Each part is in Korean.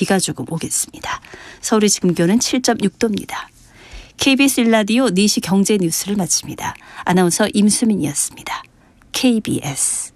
비가 조금 오겠습니다. 서울의 지금 기온은 7.6도입니다. KBS 1라디오 4시 경제 뉴스를 마칩니다. 아나운서 임수민이었습니다. KBS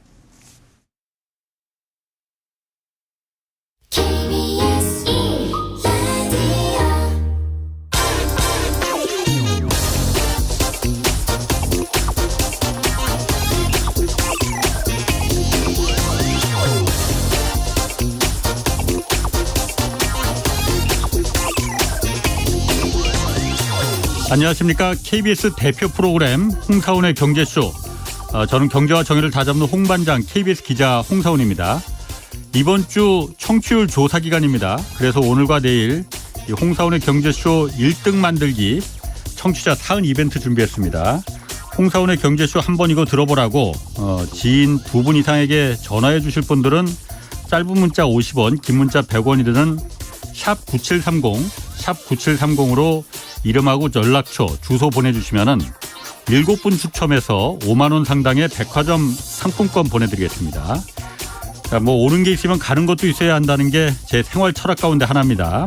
안녕하십니까. KBS 대표 프로그램 홍사훈의 경제쇼. 저는 경제와 정의를 다잡는 홍반장 KBS 기자 홍사훈입니다. 이번 주 청취율 조사 기간입니다. 그래서 오늘과 내일 이 홍사훈의 경제쇼 1등 만들기 청취자 사은 이벤트 준비했습니다. 홍사훈의 경제쇼 한번 이거 들어보라고 지인 2분 이상에게 전화해 주실 분들은 짧은 문자 50원, 긴 문자 100원이 드는 샵 9730으로 이름하고 연락처, 주소 보내주시면은 7분 추첨해서 5만 원 상당의 백화점 상품권 보내드리겠습니다. 자, 뭐 오는 게 있으면 가는 것도 있어야 한다는 게 제 생활 철학 가운데 하나입니다.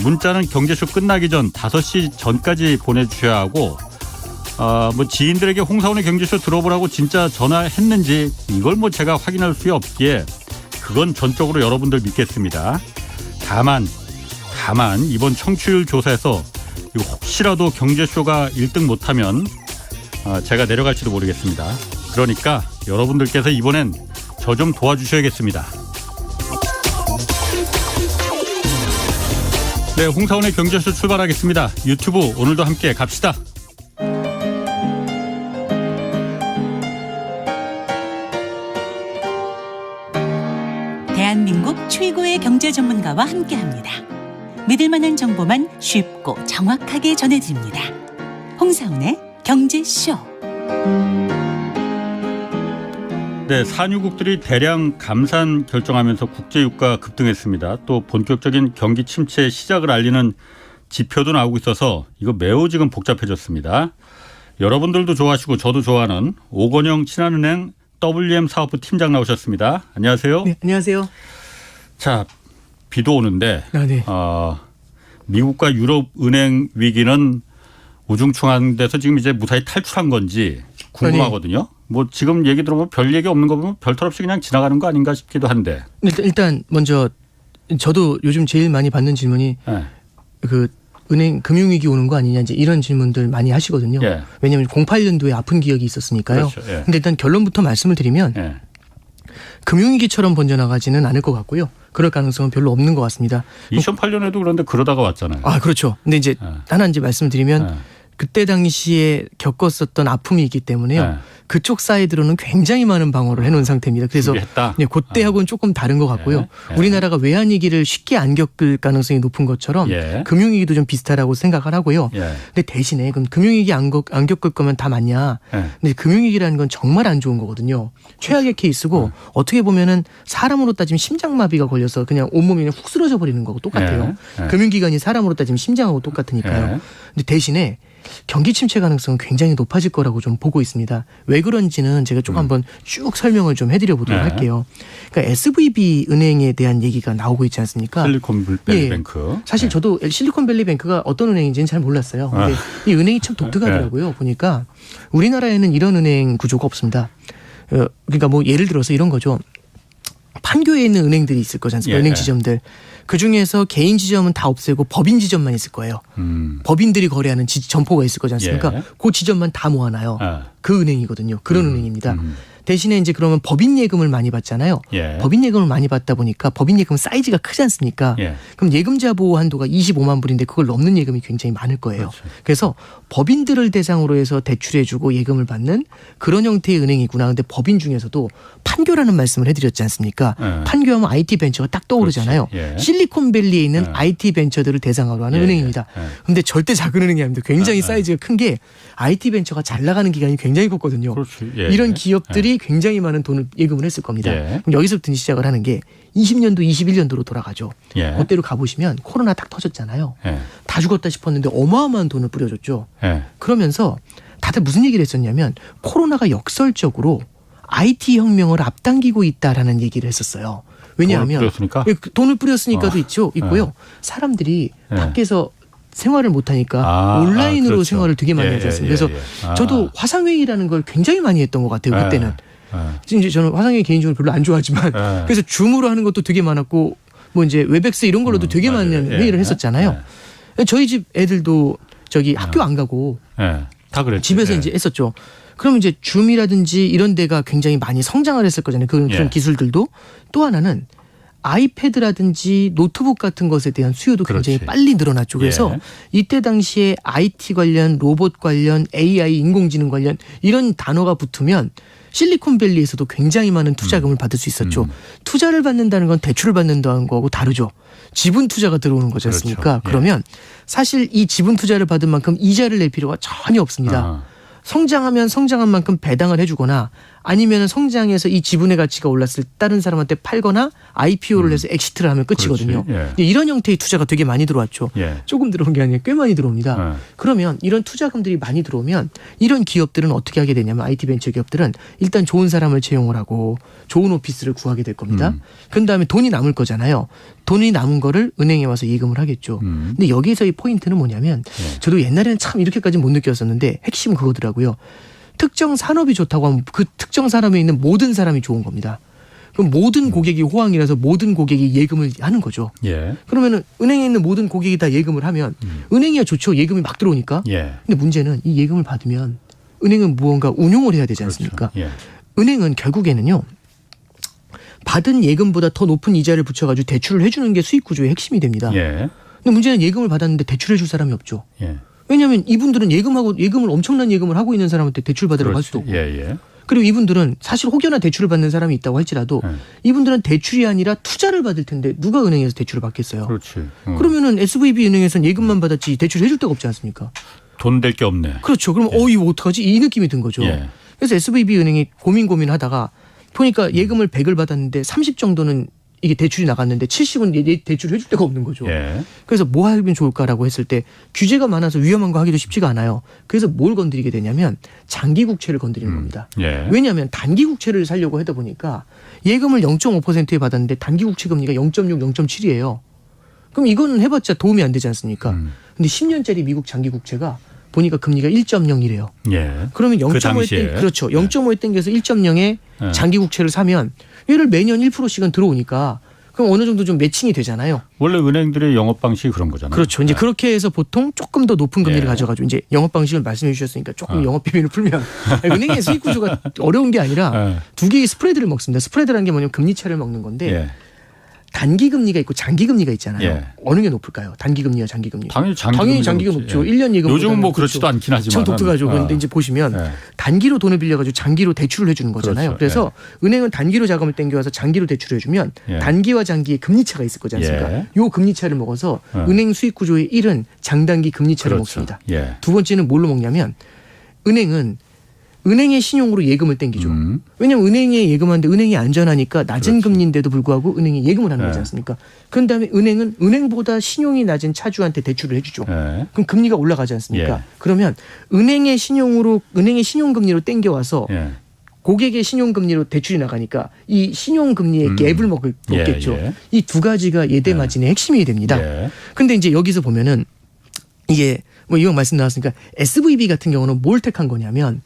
문자는 경제쇼 끝나기 전 5시 전까지 보내주셔야 하고 뭐 지인들에게 홍사훈의 경제쇼 들어보라고 진짜 전화했는지 이걸 뭐 제가 확인할 수 없기에 그건 전적으로 여러분들 믿겠습니다. 다만 이번 청취율 조사에서 혹시라도 경제쇼가 1등 못하면 제가 내려갈지도 모르겠습니다. 그러니까 여러분들께서 이번엔 저 좀 도와주셔야겠습니다. 네, 홍사훈의 경제쇼 출발하겠습니다. 유튜브 오늘도 함께 갑시다. 대한민국 최고의 경제 전문가와 함께합니다. 믿을 만한 정보만 쉽고 정확하게 전해드립니다. 홍사훈의 경제쇼. 네, 산유국들이 대량 감산 결정하면서 국제유가 급등했습니다. 또 본격적인 경기 침체 시작을 알리는 지표도 나오고 있어서 이거 매우 지금 복잡해졌습니다. 여러분들도 좋아하시고 저도 좋아하는 오건영 신한은행 WM 사업부 팀장 나오셨습니다. 안녕하세요. 네, 안녕하세요. 자, 비도 오는데 네. 미국과 유럽 은행 위기는 우중충한 데서 지금 이제 무사히 탈출한 건지 궁금하거든요. 뭐 지금 얘기 들어보면 별 얘기 없는 거 보면 별탈 없이 그냥 지나가는 거 아닌가 싶기도 한데. 일단 먼저 저도 요즘 제일 많이 받는 질문이 네. 그 은행 금융위기 오는 거 아니냐 이제 이런 질문들 많이 하시거든요. 예. 왜냐하면 08년도에 아픈 기억이 있었으니까요. 그렇죠. 예. 근데 일단 결론부터 말씀을 드리면 예. 금융위기처럼 번져나가지는 않을 것 같고요. 그럴 가능성은 별로 없는 것 같습니다. 2008년에도 그런데 그러다가 왔잖아요. 아, 그렇죠. 근데 이제 하나 이제 말씀드리면 그때 당시에 겪었었던 아픔이 있기 때문에요. 그쪽 사이드로는 굉장히 많은 방어를 해놓은 상태입니다. 그래서 네, 그때하고는 조금 다른 것 같고요. 우리나라가 외환위기를 쉽게 안 겪을 가능성이 높은 것처럼 금융위기도 좀 비슷하다고 생각을 하고요. 근데 대신에 그럼 금융위기 안 겪을 거면 다 맞냐. 근데 금융위기라는 건 정말 안 좋은 거거든요. 최악의 케이스고 어떻게 보면은 사람으로 따지면 심장마비가 걸려서 그냥 온몸이 그냥 훅 쓰러져 버리는 거고 똑같아요. 금융기관이 사람으로 따지면 심장하고 똑같으니까요. 근데 대신에 경기 침체 가능성은 굉장히 높아질 거라고 좀 보고 있습니다. 왜 그런지는 제가 좀 한번 쭉 설명을 좀 해드려 보도록 할게요. 그러니까 SVB 은행에 대한 얘기가 나오고 있지 않습니까? 실리콘밸리뱅크. 사실 저도 실리콘밸리뱅크가 어떤 은행인지는 잘 몰랐어요. 근데 이 은행이 참 독특하더라고요. 보니까 우리나라에는 이런 은행 구조가 없습니다. 그러니까 뭐 예를 들어서 이런 거죠. 판교에 있는 은행들이 있을 거지 않습니까? 은행 지점들. 그중에서 개인 지점은 다 없애고 법인 지점만 있을 거예요. 법인들이 거래하는 점포가 있을 거지 않습니까? 그 지점만 다 모아놔요. 그 은행이거든요. 그런 은행입니다. 대신에 이제 그러면 법인 예금을 많이 받잖아요. 법인 예금을 많이 받다 보니까 법인 예금 사이즈가 크지 않습니까? 그럼 예금자 보호 한도가 25만 불인데 그걸 넘는 예금이 굉장히 많을 거예요. 그렇죠. 그래서 법인들을 대상으로 해서 대출해주고 예금을 받는 그런 형태의 은행이구나. 근데 법인 중에서도 판교라는 말씀을 해드렸지 않습니까? 판교하면 IT 벤처가 딱 떠오르잖아요. 실리콘밸리에 있는 IT 벤처들을 대상으로 하는 은행입니다. 그런데 절대 작은 은행이 아닙니다. 굉장히 사이즈가 큰 게 IT 벤처가 잘 나가는 기간이 굉장히 컸거든요. 이런 기업들이 굉장히 많은 돈을 예금을 했을 겁니다. 그럼 여기서부터 시작을 하는 게 20년도, 21년도로 돌아가죠. 그때로 가보시면 코로나 딱 터졌잖아요. 다 죽었다 싶었는데 어마어마한 돈을 뿌려줬죠. 그러면서 다들 무슨 얘기를 했었냐면 코로나가 역설적으로 IT 혁명을 앞당기고 있다라는 얘기를 했었어요. 왜냐하면 돈을 뿌렸으니까? 돈을 뿌렸으니까도 있고요. 사람들이 밖에서 생활을 못하니까 온라인으로 그렇죠. 생활을 되게 많이 하지 않습니까? 그래서 저도 화상회의라는 걸 굉장히 많이 했던 것 같아요. 그때는. 이제 저는 화상회의 개인적으로 별로 안 좋아하지만 그래서 줌으로 하는 것도 되게 많았고 뭐 이제 웹엑스 이런 걸로도 되게 많은 회의를 했었잖아요. 저희 집 애들도 저기 학교 안 가고 다 그랬죠. 집에서 이제 했었죠. 그럼 이제 줌이라든지 이런 데가 굉장히 많이 성장을 했을 거잖아요. 그런 기술들도. 또 하나는 아이패드라든지 노트북 같은 것에 대한 수요도 굉장히 빨리 늘어났죠. 그래서 이때 당시에 IT 관련, 로봇 관련, AI, 인공지능 관련 이런 단어가 붙으면 실리콘밸리에서도 굉장히 많은 투자금을 받을 수 있었죠. 투자를 받는다는 건 대출을 받는다는 거하고 다르죠. 지분 투자가 들어오는 거지 않습니까? 그렇죠. 그러면 사실 이 지분 투자를 받은 만큼 이자를 낼 필요가 전혀 없습니다. 성장하면 성장한 만큼 배당을 해주거나 아니면 성장해서 이 지분의 가치가 올랐을 때 다른 사람한테 팔거나 IPO를 해서 엑시트를 하면 끝이거든요. 이런 형태의 투자가 되게 많이 들어왔죠. 조금 들어온 게 아니라 꽤 많이 들어옵니다. 그러면 이런 투자금들이 많이 들어오면 이런 기업들은 어떻게 하게 되냐면 IT 벤처 기업들은 일단 좋은 사람을 채용을 하고 좋은 오피스를 구하게 될 겁니다. 그런 다음에 돈이 남을 거잖아요. 돈이 남은 거를 은행에 와서 예금을 하겠죠. 근데 여기서의 포인트는 뭐냐면 저도 옛날에는 참 이렇게까지 못 느꼈었는데 핵심은 그거더라고요. 특정 산업이 좋다고 하면 그 특정 산업에 있는 모든 사람이 좋은 겁니다. 그럼 모든 고객이 호황이라서 모든 고객이 예금을 하는 거죠. 그러면 은행에 있는 모든 고객이 다 예금을 하면 은행이야 좋죠. 예금이 막 들어오니까. 근데 문제는 이 예금을 받으면 은행은 무언가 운용을 해야 되지 않습니까? 은행은 결국에는요. 받은 예금보다 더 높은 이자를 붙여가지고 대출을 해주는 게 수익 구조의 핵심이 됩니다. 근데 문제는 예금을 받았는데 대출해 줄 사람이 없죠. 왜냐하면 이분들은 예금을 엄청난 예금을 하고 있는 사람한테 대출 받으라고 할 수도 없고. 그리고 이분들은 사실 혹여나 대출을 받는 사람이 있다고 할지라도 이분들은 대출이 아니라 투자를 받을 텐데 누가 은행에서 대출을 받겠어요. 그러면은 SVB 은행에서는 예금만 받았지 대출을 해줄 데가 없지 않습니까? 돈 될 게 없네. 그렇죠. 그럼 이거 어떡하지? 이 느낌이 든 거죠. 그래서 SVB 은행이 고민하다가 보니까 예금을 100을 받았는데 30 정도는 이게 대출이 나갔는데 70은 대출을 해줄 데가 없는 거죠. 그래서 뭐 하면 좋을까라고 했을 때 규제가 많아서 위험한 거 하기도 쉽지가 않아요. 그래서 뭘 건드리게 되냐면 장기 국채를 건드리는 겁니다. 왜냐하면 단기 국채를 사려고 하다 보니까 예금을 0.5%에 받았는데 단기 국채 금리가 0.6, 0.7이에요. 그럼 이거는 해봤자 도움이 안 되지 않습니까? 근데 10년짜리 미국 장기 국채가 보니까 금리가 1.0이래요. 그러면 0.5에 그렇죠. 0.5에 땡겨서 1.0에 장기 국채를 사면 얘를 매년 1%씩은 들어오니까 그럼 어느 정도 좀 매칭이 되잖아요. 원래 은행들의 영업 방식이 그런 거잖아요. 그렇죠. 이제 그렇게 해서 보통 조금 더 높은 금리를 가져가지고 이제 영업 방식을 말씀해 주셨으니까 조금 영업 비밀을 풀면 은행의 수익 구조가 어려운 게 아니라 두 개의 스프레드를 먹습니다. 스프레드라는 게 뭐냐면 금리 차를 먹는 건데 단기 금리가 있고 장기 금리가 있잖아요. 어느 게 높을까요? 단기 금리와 장기 금리. 당연히 장기가 높죠. 1년 예금. 요즘은 뭐 그렇지도 않긴 하지만. 참 독특하죠. 그런데 이제 보시면 단기로 돈을 빌려가지고 장기로 대출을 해주는 거잖아요. 그래서 은행은 단기로 자금을 땡겨와서 장기로 대출을 해주면 단기와 장기의 금리 차가 있을 거지 않습니까? 요 금리 차를 먹어서 은행 수익 구조의 1은 장단기 금리 차를 먹습니다. 두 번째는 뭘로 먹냐면 은행의 신용으로 예금을 땡기죠. 왜냐하면 은행에 예금하는데 은행이 안전하니까 낮은 금리인데도 불구하고 은행이 예금을 하는 거지 않습니까? 그런 다음에 은행은 은행보다 신용이 낮은 차주한테 대출을 해주죠. 그럼 금리가 올라가지 않습니까? 그러면 은행의 신용금리로 땡겨와서 고객의 신용금리로 대출이 나가니까 이 신용금리의 갭을 먹겠죠. 이 두 가지가 예대 마진의 핵심이 됩니다. 근데 이제 여기서 보면은 이게 뭐 이왕 말씀 나왔으니까 SVB 같은 경우는 뭘 택한 거냐면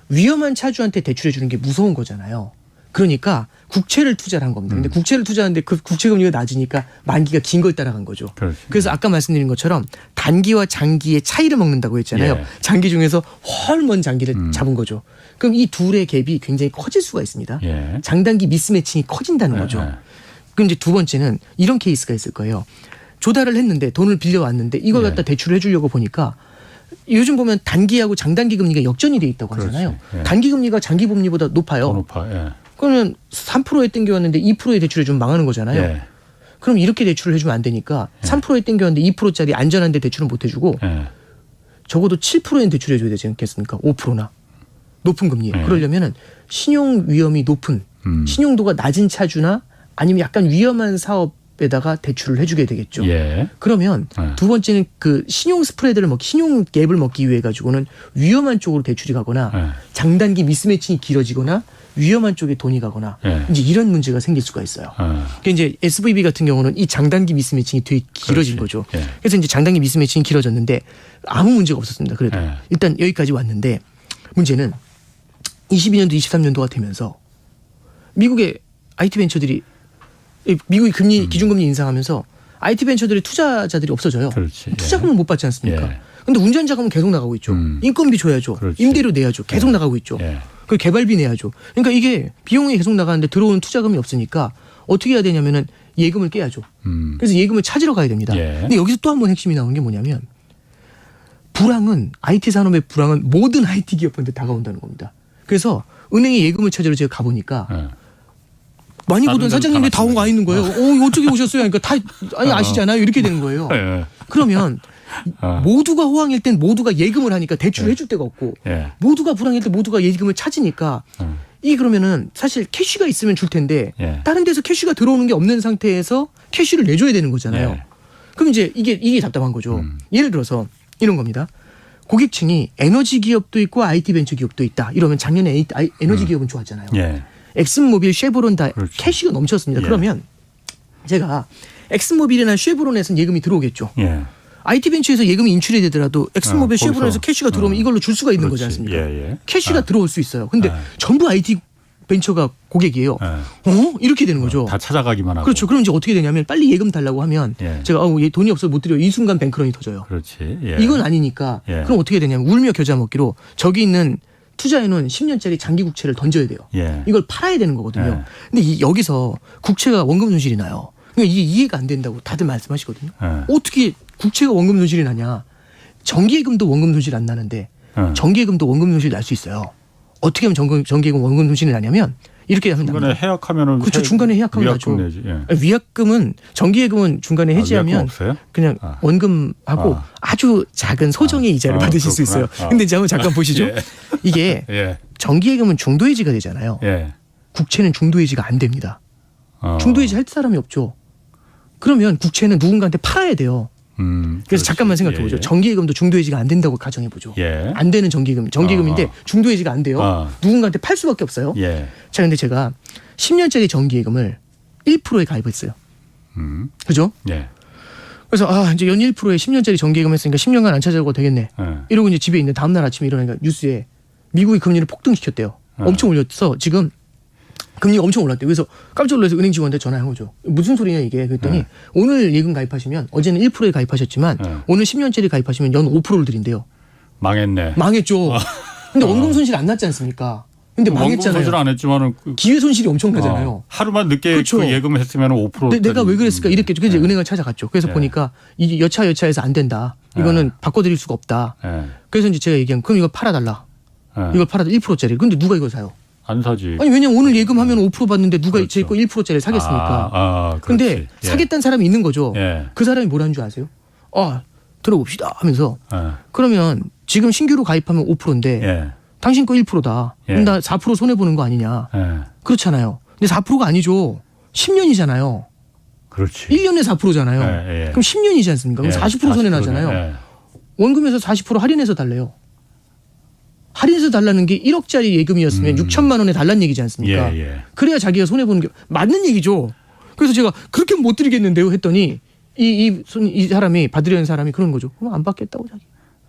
위험한 차주한테 대출해 주는 게 무서운 거잖아요. 그러니까 국채를 투자를 한 겁니다. 근데 국채를 투자하는데 그 국채 금리가 낮으니까 만기가 긴 걸 따라간 거죠. 그래서 아까 말씀드린 것처럼 단기와 장기의 차이를 먹는다고 했잖아요. 장기 중에서 헐먼 장기를 잡은 거죠. 그럼 이 둘의 갭이 굉장히 커질 수가 있습니다. 장단기 미스매칭이 커진다는 거죠. 그럼 이제 두 번째는 이런 케이스가 있을 거예요. 조달을 했는데 돈을 빌려왔는데 이걸 갖다 대출을 해주려고 보니까 요즘 보면 단기하고 장단기 금리가 역전이 돼 있다고 하잖아요. 단기 금리가 장기 금리보다 높아요. 그러면 3%에 땡겨왔는데 2%에 대출해 주면 망하는 거잖아요. 그럼 이렇게 대출을 해주면 안 되니까 3%에 땡겨왔는데 2%짜리 안전한데 대출은 못 해주고 적어도 7%엔 대출해 줘야 되지 않겠습니까? 5%나. 높은 금리. 그러려면은 신용 위험이 높은 신용도가 낮은 차주나 아니면 약간 위험한 사업에다가 대출을 해주게 되겠죠. 그러면 두 번째는 그 신용 스프레드를 신용 갭을 먹기 위해 가지고는 위험한 쪽으로 대출이 가거나 장단기 미스매칭이 길어지거나 위험한 쪽에 돈이 가거나 예. 이제 이런 문제가 생길 수가 있어요. 그러니까 이제 SVB 같은 경우는 이 장단기 미스매칭이 되게 길어진 그렇지. 거죠. 예. 그래서 이제 장단기 미스매칭이 길어졌는데 아무 문제가 없었습니다. 그래도 예. 일단 여기까지 왔는데 문제는 22년도 23년도가 되면서 미국의 IT 벤처들이 미국이 기준금리 인상하면서 IT 벤처들의 투자자들이 없어져요. 그렇지. 예. 투자금을 못 받지 않습니까? 예. 근데 운전자금은 계속 나가고 있죠. 인건비 줘야죠. 그렇지. 임대료 내야죠. 계속 예. 나가고 있죠. 예. 그 개발비 내야죠. 그러니까 이게 비용이 계속 나가는데 들어오는 투자금이 없으니까 어떻게 해야 되냐면은 예금을 깨야죠. 그래서 예금을 찾으러 가야 됩니다. 예. 근데 여기서 또 한 번 핵심이 나오는 게 뭐냐면 불황은 IT 산업의 불황은 모든 IT 기업한테 다가온다는 겁니다. 그래서 은행에 예금을 찾으러 제가 가보니까 예. 많이 다른 보던 데는 사장님이 다 다 와 있는 거예요. 어떻게 오셨어요? 그러니까 다 아시잖아요. 이렇게 되는 거예요. 예. 그러면 모두가 호황일 땐 모두가 예금을 하니까 대출을 예. 해줄 데가 없고 예. 모두가 불황일 때 모두가 예금을 찾으니까 이 그러면은 사실 캐시가 있으면 줄 텐데 예. 다른 데서 캐시가 들어오는 게 없는 상태에서 캐시를 내줘야 되는 거잖아요. 예. 그럼 이제 이게 답답한 거죠. 예를 들어서 이런 겁니다. 고객층이 에너지 기업도 있고 IT 벤처 기업도 있다. 이러면 작년에 에너지 기업은 좋았잖아요. 예. 엑슨모빌, 쉐보론 다 그렇죠. 캐시가 넘쳤습니다. 예. 그러면 제가 엑슨모빌이나 쉐보론에서는 예금이 들어오겠죠. 예. IT 벤처에서 예금이 인출이 되더라도 엑슨모빌, 거기서. 쉐보론에서 캐시가 들어오면 이걸로 줄 수가 있는 거지 그렇지. 않습니까? 예, 예. 캐시가 들어올 수 있어요. 근데 전부 IT 벤처가 고객이에요. 이렇게 되는 거죠. 다 찾아가기만 하고. 그렇죠. 그럼 이제 어떻게 되냐면 빨리 예금 달라고 하면 예. 제가 얘 돈이 없어 못 드려. 이 순간 뱅크런이 터져요. 그렇지. 예. 이건 아니니까 예. 그럼 어떻게 되냐면 울며 겨자 먹기로 저기 있는 투자해놓은 10년짜리 장기 국채를 던져야 돼요. 예. 이걸 팔아야 되는 거거든요. 예. 근데 여기서 국채가 원금 손실이 나요. 그러니까 이게 이해가 안 된다고 다들 말씀하시거든요. 예. 어떻게 국채가 원금 손실이 나냐. 정기예금도 원금 손실 안 나는데 정기예금도 원금 손실 날 수 있어요. 어떻게 하면 정기예금 원금 손실이 나냐면 이렇게 하면 중간에 납니다. 해약하면은 그렇죠. 중간에 해약하면 위약금 나죠. 내지. 예. 위약금은 정기예금은 중간에 해지하면 위약금 없어요? 그냥 원금하고 아주 작은 소정의 이자를 받으실 수 있어요. 근데 이제 한번 잠깐 보시죠. 예. 이게 예. 정기예금은 중도해지가 되잖아요. 예. 국채는 중도해지가 안 됩니다. 중도해지 할 사람이 없죠. 그러면 국채는 누군가한테 팔아야 돼요. 그래서 그렇지. 잠깐만 생각해 보죠. 예. 정기예금도 중도해지가 안 된다고 가정해 보죠. 예. 안 되는 정기예금인데 중도해지가 안 돼요. 누군가한테 팔 수밖에 없어요. 예. 자, 근데 제가 10년짜리 정기예금을 1%에 가입했어요. 그죠? 예. 그래서 이제 연 1%에 10년짜리 정기예금 했으니까 10년간 안 찾아가도 되겠네. 예. 이러고 이제 집에 있는 다음날 아침에 일어나니까 뉴스에 미국이 금리를 폭등시켰대요. 엄청 올렸어. 지금 금리가 엄청 올랐대요. 그래서 깜짝 놀라서 은행 직원한테 전화한 거죠. 무슨 소리냐 이게. 그랬더니 오늘 예금 가입하시면 어제는 1%에 가입하셨지만 오늘 10년짜리 가입하시면 연 5%를 드린대요. 망했네. 망했죠. 근데 원금 손실 안 났지 않습니까? 근데 원금 망했잖아요. 손실 안 했지만은 기회 손실이 엄청나잖아요. 하루만 늦게 그렇죠. 그 예금을 했으면 5%. 내가 왜 그랬을까 이랬겠죠. 그래서 이제 은행을 찾아갔죠. 그래서 보니까 이게 여차여차해서 안 된다. 이거는 바꿔드릴 수가 없다. 예. 그래서 이제 제가 얘기한 그럼 이거 팔아달라. 이걸 팔아도 1%짜리. 근데 누가 이걸 사요? 안 사지. 아니 왜냐면 오늘 예금하면 5% 받는데 누가 제 거 1%짜리 사겠습니까? 근데 예. 사겠다는 사람이 있는 거죠. 예. 그 사람이 뭐라는 줄 아세요? 들어봅시다 하면서 예. 그러면 지금 신규로 가입하면 5%인데 예. 당신 거 1%다. 예. 그럼 나 4% 손해보는 거 아니냐. 예. 그렇잖아요. 근데 4%가 아니죠. 10년이잖아요. 그렇지. 1년에 4%잖아요. 예. 그럼 10년이지 않습니까? 그럼 40% 손해 나잖아요. 예. 원금에서 40% 할인해서 달래요. 할인해서 달라는 게 1억짜리 예금이었으면 6천만 원에 달라는 얘기지 않습니까? 예. 그래야 자기가 손해보는 게 맞는 얘기죠. 그래서 제가 그렇게 못 드리겠는데요 했더니 이 사람이 받으려는 사람이 그런 거죠. 그럼 안 받겠다고 자기.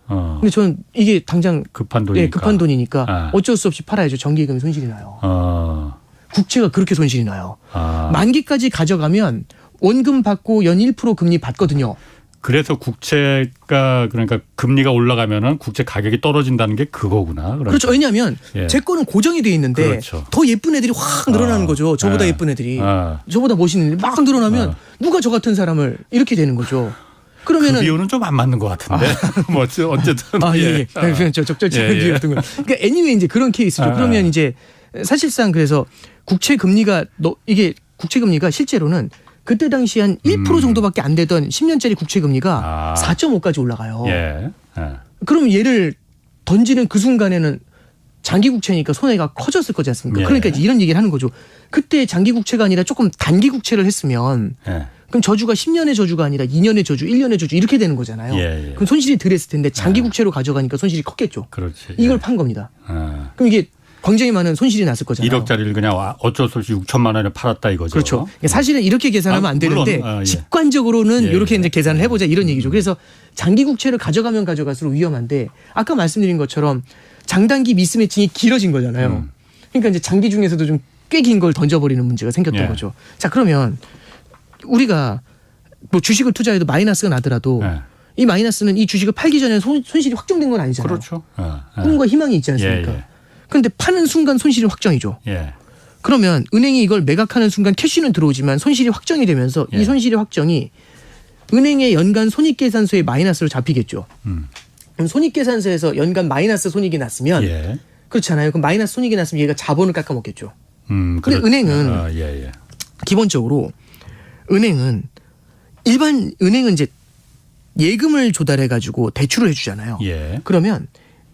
근데 저는 이게 당장 급한 돈이니까. 급한 돈이니까 어쩔 수 없이 팔아야죠. 정기예금이 손실이 나요. 국채가 그렇게 손실이 나요. 만기까지 가져가면 원금 받고 연 1% 금리 받거든요. 그래서 국채가 그러니까 금리가 올라가면은 국채 가격이 떨어진다는 게 그거구나. 그러니까. 그렇죠. 왜냐하면 예. 제 거는 고정이 돼 있는데 그렇죠. 더 예쁜 애들이 확 늘어나는 거죠. 저보다 예쁜 애들이. 저보다 멋있는 애들이 막 늘어나면 누가 저 같은 사람을 이렇게 되는 거죠. 그러면은 그 비율은 좀 안 맞는 것 같은데. 뭐 어쨌든. 예. 그냥 저 적절치 비율 같은 거. 그러니까 anyway 이제 그런 케이스죠. 그러면 이제 사실상 그래서 국채 금리가 이게 국채 금리가 실제로는 그때 당시 한 1% 정도밖에 안 되던 10년짜리 국채 금리가 4.5까지 올라가요. 예. 그럼 얘를 던지는 그 순간에는 장기 국채니까 손해가 커졌을 거지 않습니까? 예. 그러니까 이런 얘기를 하는 거죠. 그때 장기 국채가 아니라 조금 단기 국채를 했으면 그럼 저주가 10년의 저주가 아니라 2년의 저주, 1년의 저주 이렇게 되는 거잖아요. 예. 그럼 손실이 덜 했을 텐데 장기 국채로 가져가니까 손실이 컸겠죠. 그렇지. 이걸 판 겁니다. 그럼 이게 굉장히 많은 손실이 났을 거잖아요. 1억짜리를 그냥 어쩔 수 없이 6천만 원에 팔았다 이거죠. 그렇죠. 사실은 이렇게 계산하면 안 되는데 물론, 예. 직관적으로는 예, 이렇게 예. 이제 계산을 해보자 이런 얘기죠. 그래서 장기 국채를 가져가면 가져갈수록 위험한데 아까 말씀드린 것처럼 장단기 미스매칭이 길어진 거잖아요. 그러니까 이제 장기 중에서도 좀 꽤 긴 걸 던져버리는 문제가 생겼던 예. 거죠. 자, 그러면 우리가 뭐 주식을 투자해도 마이너스가 나더라도 예. 이 마이너스는 이 주식을 팔기 전에 손실이 확정된 건 아니잖아요. 그렇죠. 꿈과 희망이 있지 않습니까? 예, 예. 그런데 파는 순간 손실이 확정이죠. 예. 그러면 은행이 이걸 매각하는 순간 캐시는 들어오지만 손실이 확정이 되면서 예. 이 손실의 확정이 은행의 연간 손익계산서의 마이너스로 잡히겠죠. 그럼 손익계산서에서 연간 마이너스 손익이 났으면 예. 그렇잖아요. 그럼 마이너스 손익이 났으면 얘가 자본을 깎아먹겠죠. 근데 그렇죠. 은행은 예. 기본적으로 은행은 이제 예금을 조달해 가지고 대출을 해주잖아요. 예. 그러면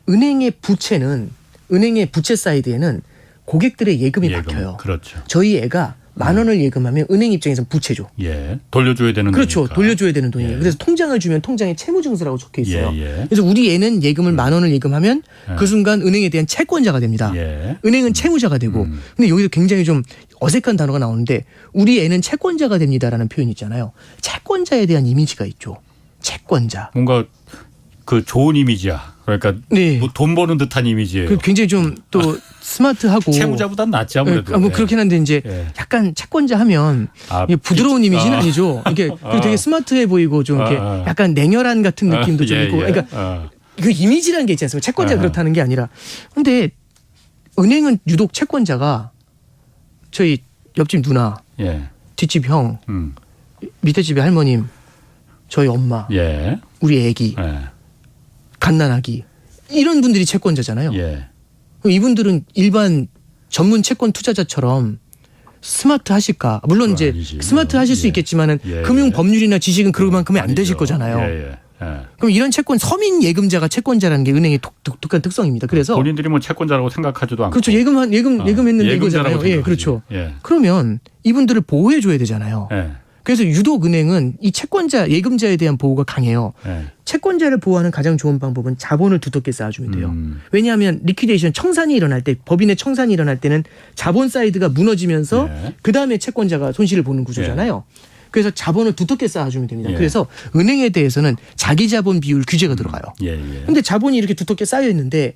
은행의 부채 사이드에는 고객들의 예금이 박혀요. 그렇죠. 저희 애가 10,000원을 예금하면 은행 입장에서는 부채죠. 예. 돌려줘야 되는 그렇죠. 거니까. 돌려줘야 되는 돈이에요. 예. 그래서 통장을 주면 통장에 채무증서라고 적혀 있어요. 예. 그래서 우리 애는 예금을 10,000원을 예금하면 그 순간 은행에 대한 채권자가 됩니다. 예. 은행은 채무자가 되고. 근데 여기서 굉장히 좀 어색한 단어가 나오는데 우리 애는 채권자가 됩니다라는 표현이 있잖아요. 채권자에 대한 이미지가 있죠. 채권자. 뭔가 그 좋은 이미지야. 그러니까 네. 뭐 돈 버는 듯한 이미지예요. 그 굉장히 좀 또 스마트하고 채무자보단 낫지 아무래도. 뭐 그렇긴 한데 이제 예. 약간 채권자 하면 이게 부드러운 이미지는 아니죠. 이게 그리고 되게 스마트해 보이고 좀 이렇게 약간 냉혈한 같은 느낌도 좀 있고. 그러니까 그 이미지라는 게 있지 않습니까? 채권자 그렇다는 게 아니라. 근데 은행은 유독 채권자가 저희 옆집 누나, 예. 뒷집 형, 음. 밑에 집의 할머님, 저희 엄마, 예. 우리 애기, 예. 갓난아기 이런 분들이 채권자잖아요. 예. 그럼 이분들은 일반 전문 채권 투자자처럼 스마트 하실까? 물론 이제 아니지. 스마트 하실 수 예. 있겠지만은 예, 금융 예. 법률이나 지식은 그만큼이 안 되실 아니죠. 거잖아요. 예. 그럼 이런 채권 서민 예금자가 채권자라는 게 은행의 독특한 특성입니다. 그래서 본인들이 뭐 채권자라고 생각하지도 않고. 그렇죠. 예금했는데 예금자라고 이거잖아요. 예, 생각하지. 그렇죠. 예. 그러면 이분들을 보호해 줘야 되잖아요. 예. 그래서 유독 은행은 이 채권자, 예금자에 대한 보호가 강해요. 예. 채권자를 보호하는 가장 좋은 방법은 자본을 두텁게 쌓아주면 돼요. 왜냐하면 리퀴데이션 청산이 일어날 때, 법인의 청산이 일어날 때는 자본 사이드가 무너지면서 예. 그다음에 채권자가 손실을 보는 구조잖아요. 그래서 자본을 두텁게 쌓아주면 됩니다. 예. 그래서 은행에 대해서는 자기 자본 비율 규제가 들어가요. 예. 근데 자본이 이렇게 두텁게 쌓여 있는데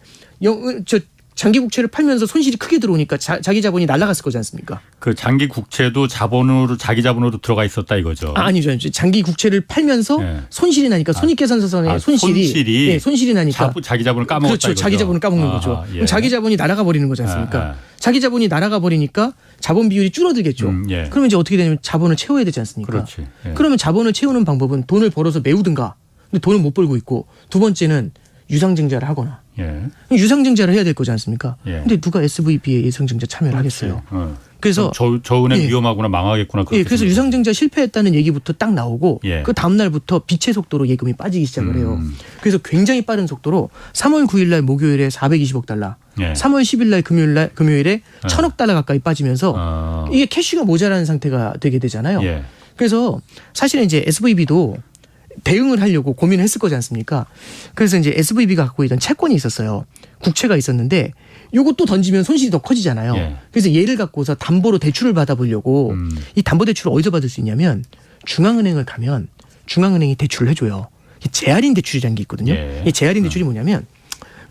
장기 국채를 팔면서 손실이 크게 들어오니까 자기 자본이 날아갔을 거지 않습니까? 그 장기 국채도 자기 자본으로 들어가 있었다 이거죠. 아니죠. 장기 국채를 팔면서 예. 손실이 나니까 손익계산서상의 손실이 나니까 자기 자본을 까먹었다 그렇죠. 이거죠. 자기 자본을 까먹는 거죠. 예. 그럼 자기 자본이 날아가 버리는 거지 않습니까? 자기 자본이 날아가 버리니까 자본 비율이 줄어들겠죠. 예. 그러면 이제 어떻게 되냐면 자본을 채워야 되지 않습니까? 그렇지. 예. 그러면 자본을 채우는 방법은 돈을 벌어서 메우든가. 근데 돈을 못 벌고 있고 두 번째는 유상증자를 하거나. 예. 유상증자를 해야 될 거지 않습니까? 예. 근데 누가 SVB에 유상증자 참여를 하겠어요? 그래서 저 은행 예. 위험하구나 망하겠구나. 예, 그래서 유상증자 실패했다는 얘기부터 딱 나오고 예. 그 다음 날부터 빛의 속도로 예금이 빠지기 시작을 해요. 그래서 굉장히 빠른 속도로 3월 9일 날 목요일에 420억 달러, 예. 3월 10일 날 금요일에 1,000억 달러 가까이 빠지면서 이게 캐시가 모자라는 상태가 되게 되잖아요. 예. 그래서 사실은 이제 SVB도 대응을 하려고 고민을 했을 거지 않습니까? 그래서 이제 SVB가 갖고 있던 채권이 있었어요. 국채가 있었는데 요것도 던지면 손실이 더 커지잖아요. 예. 그래서 얘를 갖고서 담보로 대출을 받아보려고 이 담보대출을 어디서 받을 수 있냐면 중앙은행을 가면 중앙은행이 대출을 해줘요. 재할인 대출이라는 게 있거든요. 예. 이 재할인 대출이 뭐냐면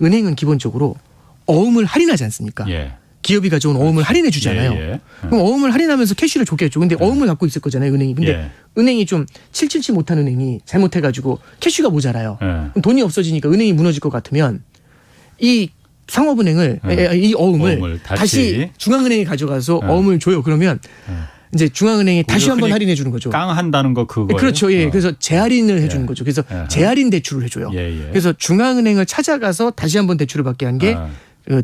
은행은 기본적으로 어음을 할인하지 않습니까? 예. 기업이 가져온 어음을 할인해 주잖아요. 예. 그럼 어음을 할인하면서 캐시를 줬겠죠. 근데 어음을 갖고 있을 거잖아요, 은행이. 근데 예. 은행이 좀 칠칠치 못한 은행이 잘못해가지고 캐시가 모자라요. 예. 그럼 돈이 없어지니까 은행이 무너질 것 같으면 이 상업은행을 예. 이 어음을 어음을 다시 중앙은행에 가져가서 예. 어음을 줘요. 그러면 이제 중앙은행이 다시 한번 흔히 할인해 주는 거죠. 깡한다는 거 그거. 그렇죠. 예. 그래서 재할인을 해주는 거죠. 그래서 예. 재할인 대출을 해줘요. 예. 그래서 중앙은행을 찾아가서 다시 한번 대출을 받게 한 게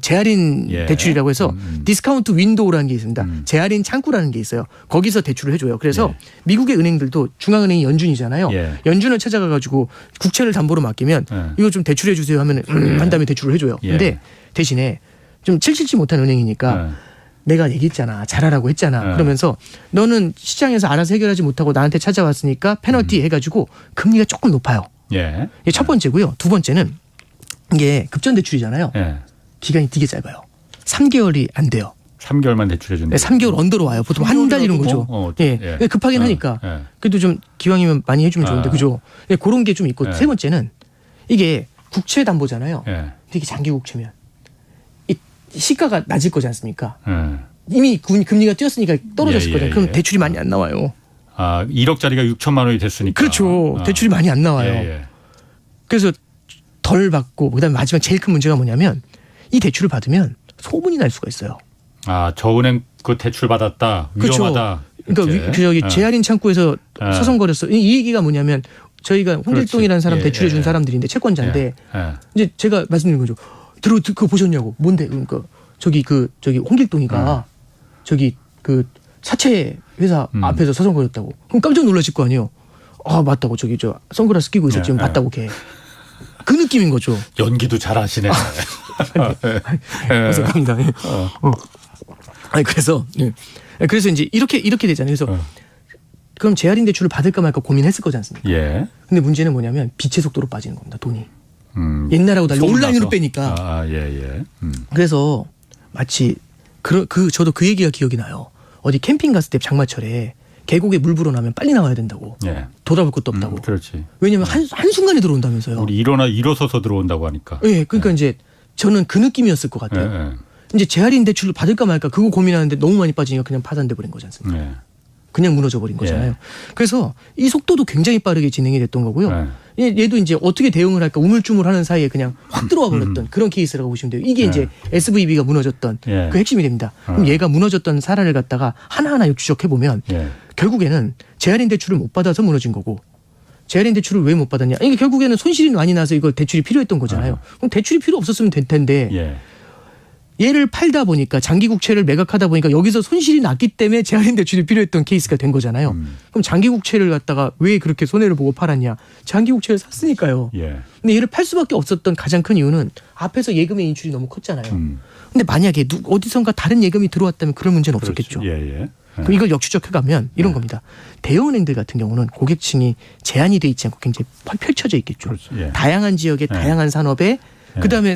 재할인 예. 대출이라고 해서 디스카운트 윈도우라는 게 있습니다. 재할인 창구라는 게 있어요. 거기서 대출을 해줘요. 그래서 예. 미국의 은행들도 중앙은행이 연준이잖아요. 예. 연준을 찾아가가지고 국채를 담보로 맡기면 예. 이거 좀 대출해 주세요 하면 한 다음에 대출을 해줘요. 예. 근데 대신에 좀 칠칠치 못한 은행이니까 내가 얘기했잖아. 잘하라고 했잖아. 예. 그러면서 너는 시장에서 알아서 해결하지 못하고 나한테 찾아왔으니까 페널티 해가지고 금리가 조금 높아요. 예. 이게 첫 번째고요. 두 번째는 이게 급전 대출이잖아요. 예. 기간이 되게 짧아요. 3개월이 안 돼요. 3개월만 대출해 준다. 네, 3개월 언더로 와요. 보통 한 달 이런 거죠. 예. 급하긴 하니까. 그래도 좀 기왕이면 많이 해주면 좋은데 그죠. 예, 그런 게 좀 있고 세 번째는 이게 국채 담보잖아요. 이게 장기 국채면 이 시가가 낮을 거지 않습니까? 이미 금리가 뛰었으니까 떨어졌을 거잖아요. 그럼 대출이 많이 안 나와요. 1억짜리가 6천만 원이 됐으니까. 그렇죠. 대출이 많이 안 나와요. 그래서 덜 받고 그다음에 마지막 제일 큰 문제가 뭐냐면 이 대출을 받으면 소문이 날 수가 있어요. 저 은행 그 대출 받았다. 위험하다. 그렇죠. 그러니까 저기 재할인 창구에서 서성거렸어. 이 얘기가 뭐냐면 저희가 홍길동이라는 사람 대출해 준 사람들인데 채권자인데 이제 제가 말씀드린 거죠. 그거 보셨냐고. 뭔데? 그러니까 저기 홍길동이가 저기 그 사채 회사 앞에서 서성거렸다고. 그럼 깜짝 놀라실 거 아니에요. 맞다고 저기 저 선글라스 끼고 있었지. 봤다고 걔. 그 느낌인 거죠. 연기도 잘하시네. 감사합니다. 그래서 이제 이렇게 되잖아요. 그래서 그럼 재할인 대출을 받을까 말까 고민했을 거지 않습니까? 근데 문제는 뭐냐면 빛의 속도로 빠지는 겁니다. 돈이. 옛날하고 달리 온라인으로 빼니까. 그래서 마치 저도 그 얘기가 기억이 나요. 어디 캠핑 갔을 때 장마철에 계곡에 물 불어나면 빨리 나와야 된다고. 돌아볼 것도 없다고. 그렇지. 왜냐면 한순간에 들어온다면서요. 우리 일어서서 들어온다고 하니까. 그러니까 이제 저는 그 느낌이었을 것 같아요. 이제 재할인 대출을 받을까 말까 그거 고민하는데 너무 많이 빠지니까 그냥 파산돼 버린 거지 않습니까? 그냥 무너져 버린 거잖아요. 그래서 이 속도도 굉장히 빠르게 진행이 됐던 거고요. 얘도 이제 어떻게 대응을 할까 우물쭈물하는 사이에 그냥 확 들어와 버렸던 그런 케이스라고 보시면 돼요. 이게 이제 SVB가 무너졌던 그 핵심이 됩니다. 그럼 얘가 무너졌던 사례를 갖다가 하나하나 추적해 보면 결국에는 재할인 대출을 못 받아서 무너진 거고 재할인 대출을 왜 못 받았냐? 이게 결국에는 손실이 많이 나서 이거 대출이 필요했던 거잖아요. 그럼 대출이 필요 없었으면 될 텐데 얘를 팔다 보니까 장기 국채를 매각하다 보니까 여기서 손실이 났기 때문에 재할인 대출이 필요했던 케이스가 된 거잖아요. 그럼 장기 국채를 갖다가 왜 그렇게 손해를 보고 팔았냐? 장기 국채를 샀으니까요. 근데 얘를 팔 수밖에 없었던 가장 큰 이유는 앞에서 예금의 인출이 너무 컸잖아요. 근데 만약에 어디선가 다른 예금이 들어왔다면 그런 문제는 없었겠죠. 그럼 이걸 역추적해 가면 이런 겁니다. 대형은행들 같은 경우는 고객층이 제한이 돼 있지 않고 굉장히 펼쳐져 있겠죠. 다양한 지역에 다양한 산업에 그다음에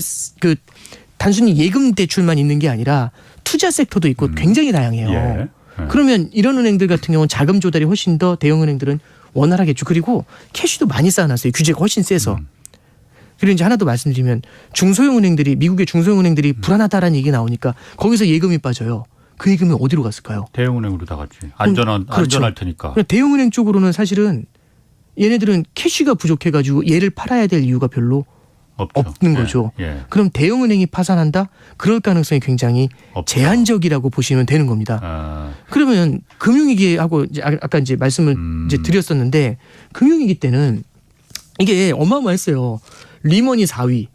단순히 예금 대출만 있는 게 아니라 투자 섹터도 있고 굉장히 다양해요. 그러면 이런 은행들 같은 경우는 자금 조달이 훨씬 더 대형 은행들은 원활하겠죠. 그리고 캐시도 많이 쌓아놨어요. 규제가 훨씬 세서. 그리고 이제 하나 더 말씀드리면 중소형 은행들이 미국의 중소형 은행들이 불안하다라는 얘기 나오니까 거기서 예금이 빠져요. 그 예금이 어디로 갔을까요? 대형은행으로 다 갔지. 그렇죠. 안전할 테니까. 대형은행 쪽으로는 사실은 얘네들은 캐시가 부족해가지고 얘를 팔아야 될 이유가 별로 없는 거죠. 그럼 대형은행이 파산한다? 그럴 가능성이 굉장히 제한적이라고 보시면 되는 겁니다. 그러면 금융위기하고 아까 이제 말씀을 이제 드렸었는데 금융위기 때는 이게 어마어마했어요. 리먼이 4위.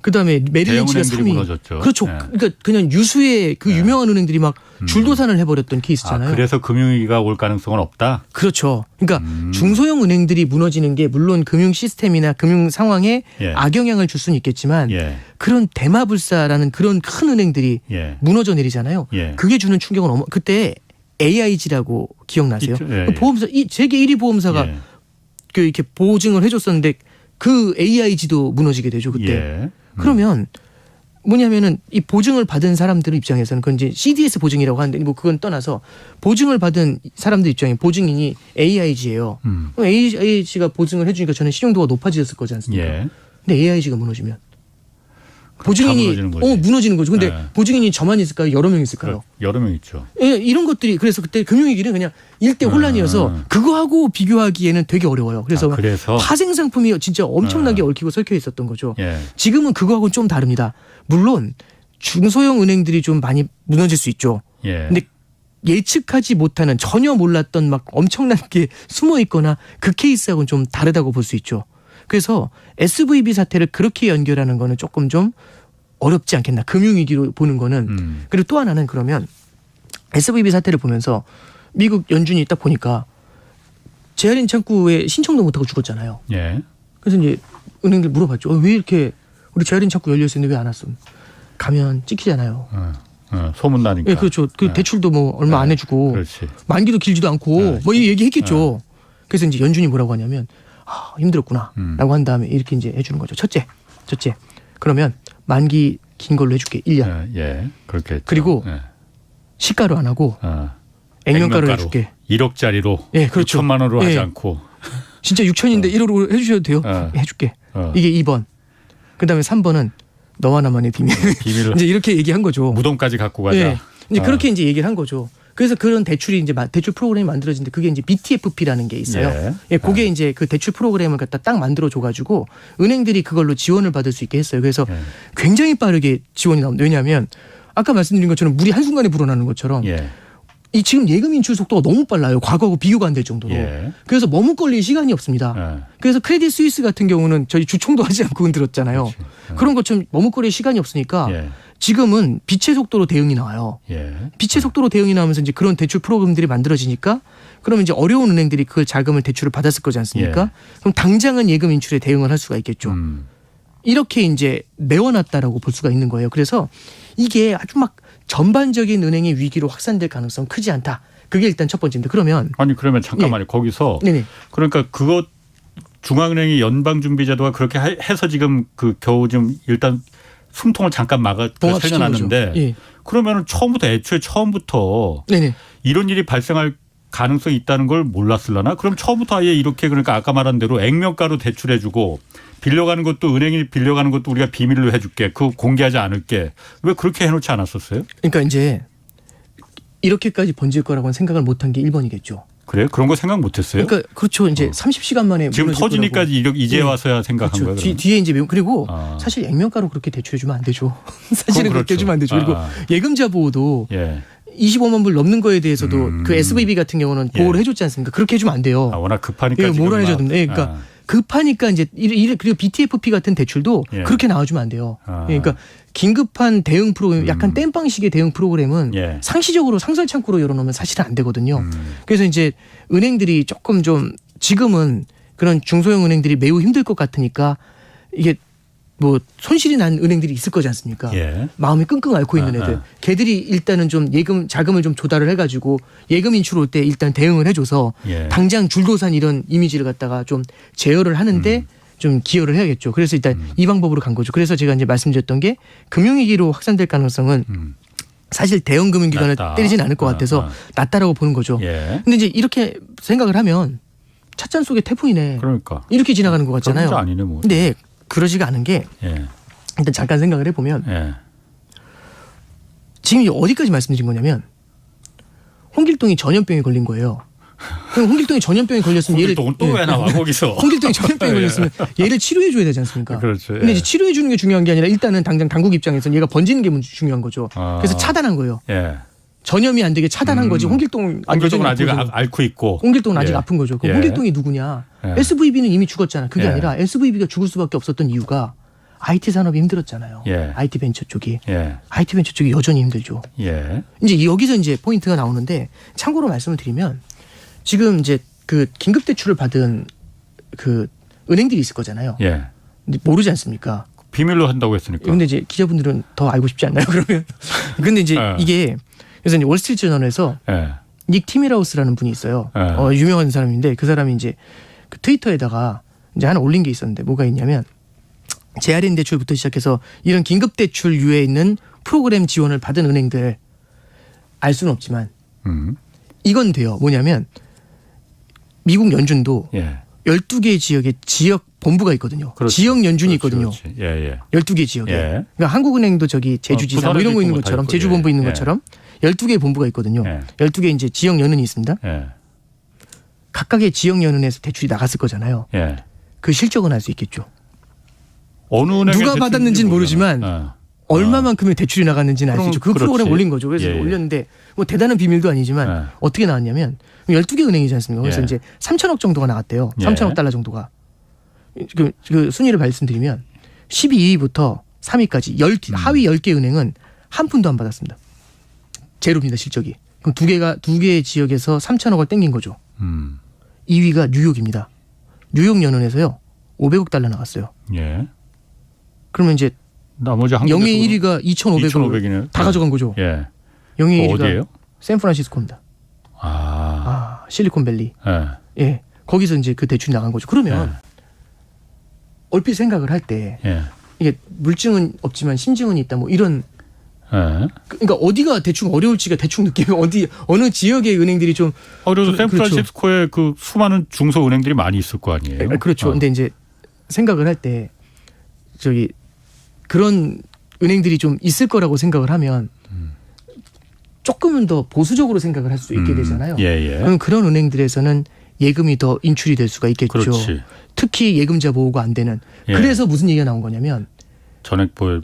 그다음에 메릴린치가 3위. 무너졌죠. 그렇죠. 그러니까 그냥 유수의 그 유명한 은행들이 막 줄도산을 해버렸던 케이스잖아요. 그래서 금융위기가 올 가능성은 없다? 그렇죠. 그러니까 중소형 은행들이 무너지는 게 물론 금융 시스템이나 금융 상황에 악영향을 줄 수는 있겠지만 그런 대마불사라는 그런 큰 은행들이 무너져 내리잖아요. 그게 주는 충격은 그때 AIG라고 기억나세요? 보험사 세계 1위 보험사가 이렇게 보증을 해줬었는데 그 AIG도 무너지게 되죠 그때. 그러면 뭐냐면은 이 보증을 받은 사람들 입장에서는 그건 이제 CDS 보증이라고 하는데 뭐 그건 떠나서 보증을 받은 사람들 입장에 보증인이 AIG예요. 그럼 AIG가 보증을 해주니까 저는 신용도가 높아졌을 거지 않습니까? 근데 AIG가 무너지면 보증인이 무너지는 거죠. 근데 보증인이 저만 있을까요? 여러 명 있을까요? 여러 명 있죠. 이런 것들이 그래서 그때 금융위기는 그냥 일대 혼란이어서 그거하고 비교하기에는 되게 어려워요. 그래서 파생 상품이 진짜 엄청나게 얽히고 설켜 있었던 거죠. 지금은 그거하고는 좀 다릅니다. 물론 중소형 은행들이 좀 많이 무너질 수 있죠. 근데 예측하지 못하는 전혀 몰랐던 막 엄청난 게 숨어 있거나 그 케이스하고는 좀 다르다고 볼 수 있죠. 그래서 SVB 사태를 그렇게 연결하는 거는 조금 좀 어렵지 않겠나. 금융위기로 보는 거는. 그리고 또 하나는 그러면 SVB 사태를 보면서 미국 연준이 딱 보니까 재할인 창구에 신청도 못하고 죽었잖아요. 그래서 이제 은행들 물어봤죠. 왜 이렇게 우리 재할인 창구 열려있었는데 왜 안 왔어? 가면 찍히잖아요. 소문나니까. 그렇죠. 그 대출도 뭐 얼마 안 해주고 만기도 길지도 않고 뭐 이 얘기했겠죠. 그래서 이제 연준이 뭐라고 하냐면 힘들었구나 라고 한 다음에 이렇게 이제 해주는 거죠. 첫째. 그러면 만기 긴 걸로 해줄게. 1년. 예. 그렇게. 그리고 시가로 안 하고 액면가로 해줄게. 1억짜리로 예, 그렇죠. 6천만 원으로 하지 예. 않고. 진짜 6천인데 1억으로 해주셔도 돼요. 해줄게. 이게 2번. 그다음에 3번은 너와 나만의 비밀. 비밀을 이제 이렇게 얘기한 거죠. 무덤까지 갖고 가자. 예. 이제 그렇게 이제 얘기를 한 거죠. 그래서 그런 대출이 이제 대출 프로그램이 만들어진데 그게 이제 BTFP라는 게 있어요. 예, 그게 이제 그 대출 프로그램을 갖다 딱 만들어 줘가지고 은행들이 그걸로 지원을 받을 수 있게 했어요. 그래서 굉장히 빠르게 지원이 나옵니다. 왜냐하면 아까 말씀드린 것처럼 물이 한순간에 불어나는 것처럼 이 지금 예금 인출 속도가 너무 빨라요. 과거하고 비교가 안 될 정도로. 그래서 머뭇거릴 시간이 없습니다. 그래서 크레딧 스위스 같은 경우는 저희 주총도 하지 않고 흔들었잖아요. 그런 것처럼 머뭇거릴 시간이 없으니까 지금은 빛의 속도로 대응이 나와요. 빛의 속도로 대응이 나오면서 이제 그런 대출 프로그램들이 만들어지니까 그러면 이제 어려운 은행들이 그 자금을 대출을 받았을 거지 않습니까? 그럼 당장은 예금 인출에 대응을 할 수가 있겠죠. 이렇게 이제 메워놨다라고 볼 수가 있는 거예요. 그래서 이게 아주 막 전반적인 은행의 위기로 확산될 가능성은 크지 않다. 그게 일단 첫 번째입니다. 그러면 그러면 잠깐만요. 거기서 그러니까 그것 중앙은행이 연방준비제도가 그렇게 해서 지금 그 겨우 좀 일단 숨통을 잠깐 살려놨는데 그러면은 애초에 처음부터 이런 일이 발생할 가능성이 있다는 걸 몰랐을라나? 그럼 처음부터 아예 이렇게 그러니까 아까 말한 대로 액면가로 대출해주고 빌려가는 것도 은행이 빌려가는 것도 우리가 비밀로 해줄게. 그거 공개하지 않을게. 왜 그렇게 해놓지 않았었어요? 그러니까 이제 이렇게까지 번질 거라고는 생각을 못한 게 1번이겠죠. 그래요? 그런 거 생각 못했어요? 그러니까 그렇죠. 이제 30시간 만에 지금 터지니까 이제 와서야 생각한 그렇죠. 거예요. 뒤에 이제 그리고 사실 액면가로 그렇게 대출해주면 안 되죠. 사실은 그렇게 해주면 안 되죠. 그리고 예금자 보호도 25만 불 넘는 거에 대해서도 그 SVB 같은 경우는 보호를 해줬지 않습니까? 그렇게 해주면 안 돼요. 워낙 급하니까. 몰아내줬는데, 그러니까 급하니까 이제 그리고 BTFP 같은 대출도 그렇게 나와주면 안 돼요. 그러니까 긴급한 대응 프로그램, 약간 땜빵식의 대응 프로그램은 상시적으로 상설 창구로 열어놓으면 사실은 안 되거든요. 그래서 이제 은행들이 조금 좀 지금은 그런 중소형 은행들이 매우 힘들 것 같으니까 이게 뭐 손실이 난 은행들이 있을 거지 않습니까? 마음이 끙끙 앓고 있는 애들. 걔들이 일단은 좀 자금을 좀 조달을 해가지고 예금 인출 올 때 일단 대응을 해줘서 당장 줄도산 이런 이미지를 갖다가 좀 제어를 하는데 좀 기여를 해야겠죠. 그래서 일단 이 방법으로 간 거죠. 그래서 제가 이제 말씀드렸던 게 금융위기로 확산될 가능성은 사실 대형 금융기관을 때리진 않을 것 같아서 낮다라고 보는 거죠. 근데 이제 이렇게 생각을 하면 찻잔 속에 태풍이네. 그러니까. 이렇게 지나가는 것 같잖아요. 그런 거 아니네 뭐. 근데 그러지가 않은 게 일단 잠깐 생각을 해보면 지금 어디까지 말씀드린 거냐면 홍길동이 전염병에 걸린 거예요. 그럼 홍길동이 전염병에 걸렸으면 홍길동은 또 왜 나와 거기서. 홍길동이 전염병에 걸렸으면 얘를 치료해 줘야 되지 않습니까? 그렇죠. 근데 이제 치료해 주는 게 중요한 게 아니라 일단은 당장 당국 입장에서는 얘가 번지는 게 중요한 거죠. 그래서 차단한 거예요. 전염이 안 되게 차단한 거지. 홍길동은 아직 앓고 있고. 홍길동은 아직 아픈 거죠. 그럼 홍길동이 누구냐? SVB는 이미 죽었잖아. 그게 아니라 SVB가 죽을 수밖에 없었던 이유가 IT 산업이 힘들었잖아요. IT 벤처 쪽이. IT 벤처 쪽이 여전히 힘들죠. 이제 여기서 이제 포인트가 나오는데 참고로 말씀을 드리면 지금 이제 그 긴급 대출을 받은 그 은행들이 있을 거잖아요. 근데 모르지 않습니까? 비밀로 한다고 했으니까. 근데 이제 기자분들은 더 알고 싶지 않나요? 그러면. 근데 이제 이게 그래서 이제 월스트리트저널에서 닉 티밀하우스라는 분이 있어요. 유명한 사람인데 그 사람이 이제 그 트위터에다가 이제 하나 올린 게 있었는데 뭐가 있냐면 재할인 대출부터 시작해서 이런 긴급 대출류에 있는 프로그램 지원을 받은 은행들 알 수는 없지만 이건 돼요. 뭐냐면 미국 연준도 12개 지역에 지역 본부가 있거든요. 지역 연준이 있거든요. 12개 지역에. 그러니까 한국은행도 저기 제주지사 뭐 이런 거 있는 것처럼 제주본부 있는 것처럼 12개의 본부가 있거든요. 12개 이제 지역 연은이 있습니다. 각각의 지역 연은에서 대출이 나갔을 거잖아요. 그 실적은 알 수 있겠죠. 어느 은행에 누가 받았는지는 모르지만 얼마만큼의 대출이 나갔는지는 알 수 있죠. 그 프로그램 올린 거죠. 그래서 올렸는데 뭐 대단한 비밀도 아니지만 어떻게 나왔냐면 12개 은행이지 않습니까? 그래서 이제 3천억 정도가 나왔대요. 3천억 달러 정도가. 그 순위를 말씀드리면 12위부터 3위까지 하위 10개 은행은 한 푼도 안 받았습니다. 제로입니다, 실적이. 그럼 두 개의 지역에서 3천억을 땡긴 거죠. 2위가 뉴욕입니다. 뉴욕 연은에서요 500억 달러 나갔어요. 그러면 이제 나머지 영예 1위가 2,500억 다 가져간 거죠. 영예 1위가 어디예요? 샌프란시스코입니다. 실리콘밸리. 거기서 이제 그 대출이 나간 거죠. 그러면 얼핏 생각을 할 때 이게 물증은 없지만 심증은 있다. 뭐 이런. 예. 그러니까 어디가 대충 어려울지가 대충 느끼면 어느 지역의 은행들이 좀. 그래도 샌프란시스코에 그렇죠. 그 수많은 중소은행들이 많이 있을 거 아니에요. 그렇죠. 근데 이제 생각을 할 때 저기 그런 은행들이 좀 있을 거라고 생각을 하면 조금은 더 보수적으로 생각을 할 수 있게 되잖아요. 예. 그럼 그런 은행들에서는 예금이 더 인출이 될 수가 있겠죠. 그렇지. 특히 예금자 보호가 안 되는. 예. 그래서 무슨 얘기가 나온 거냐면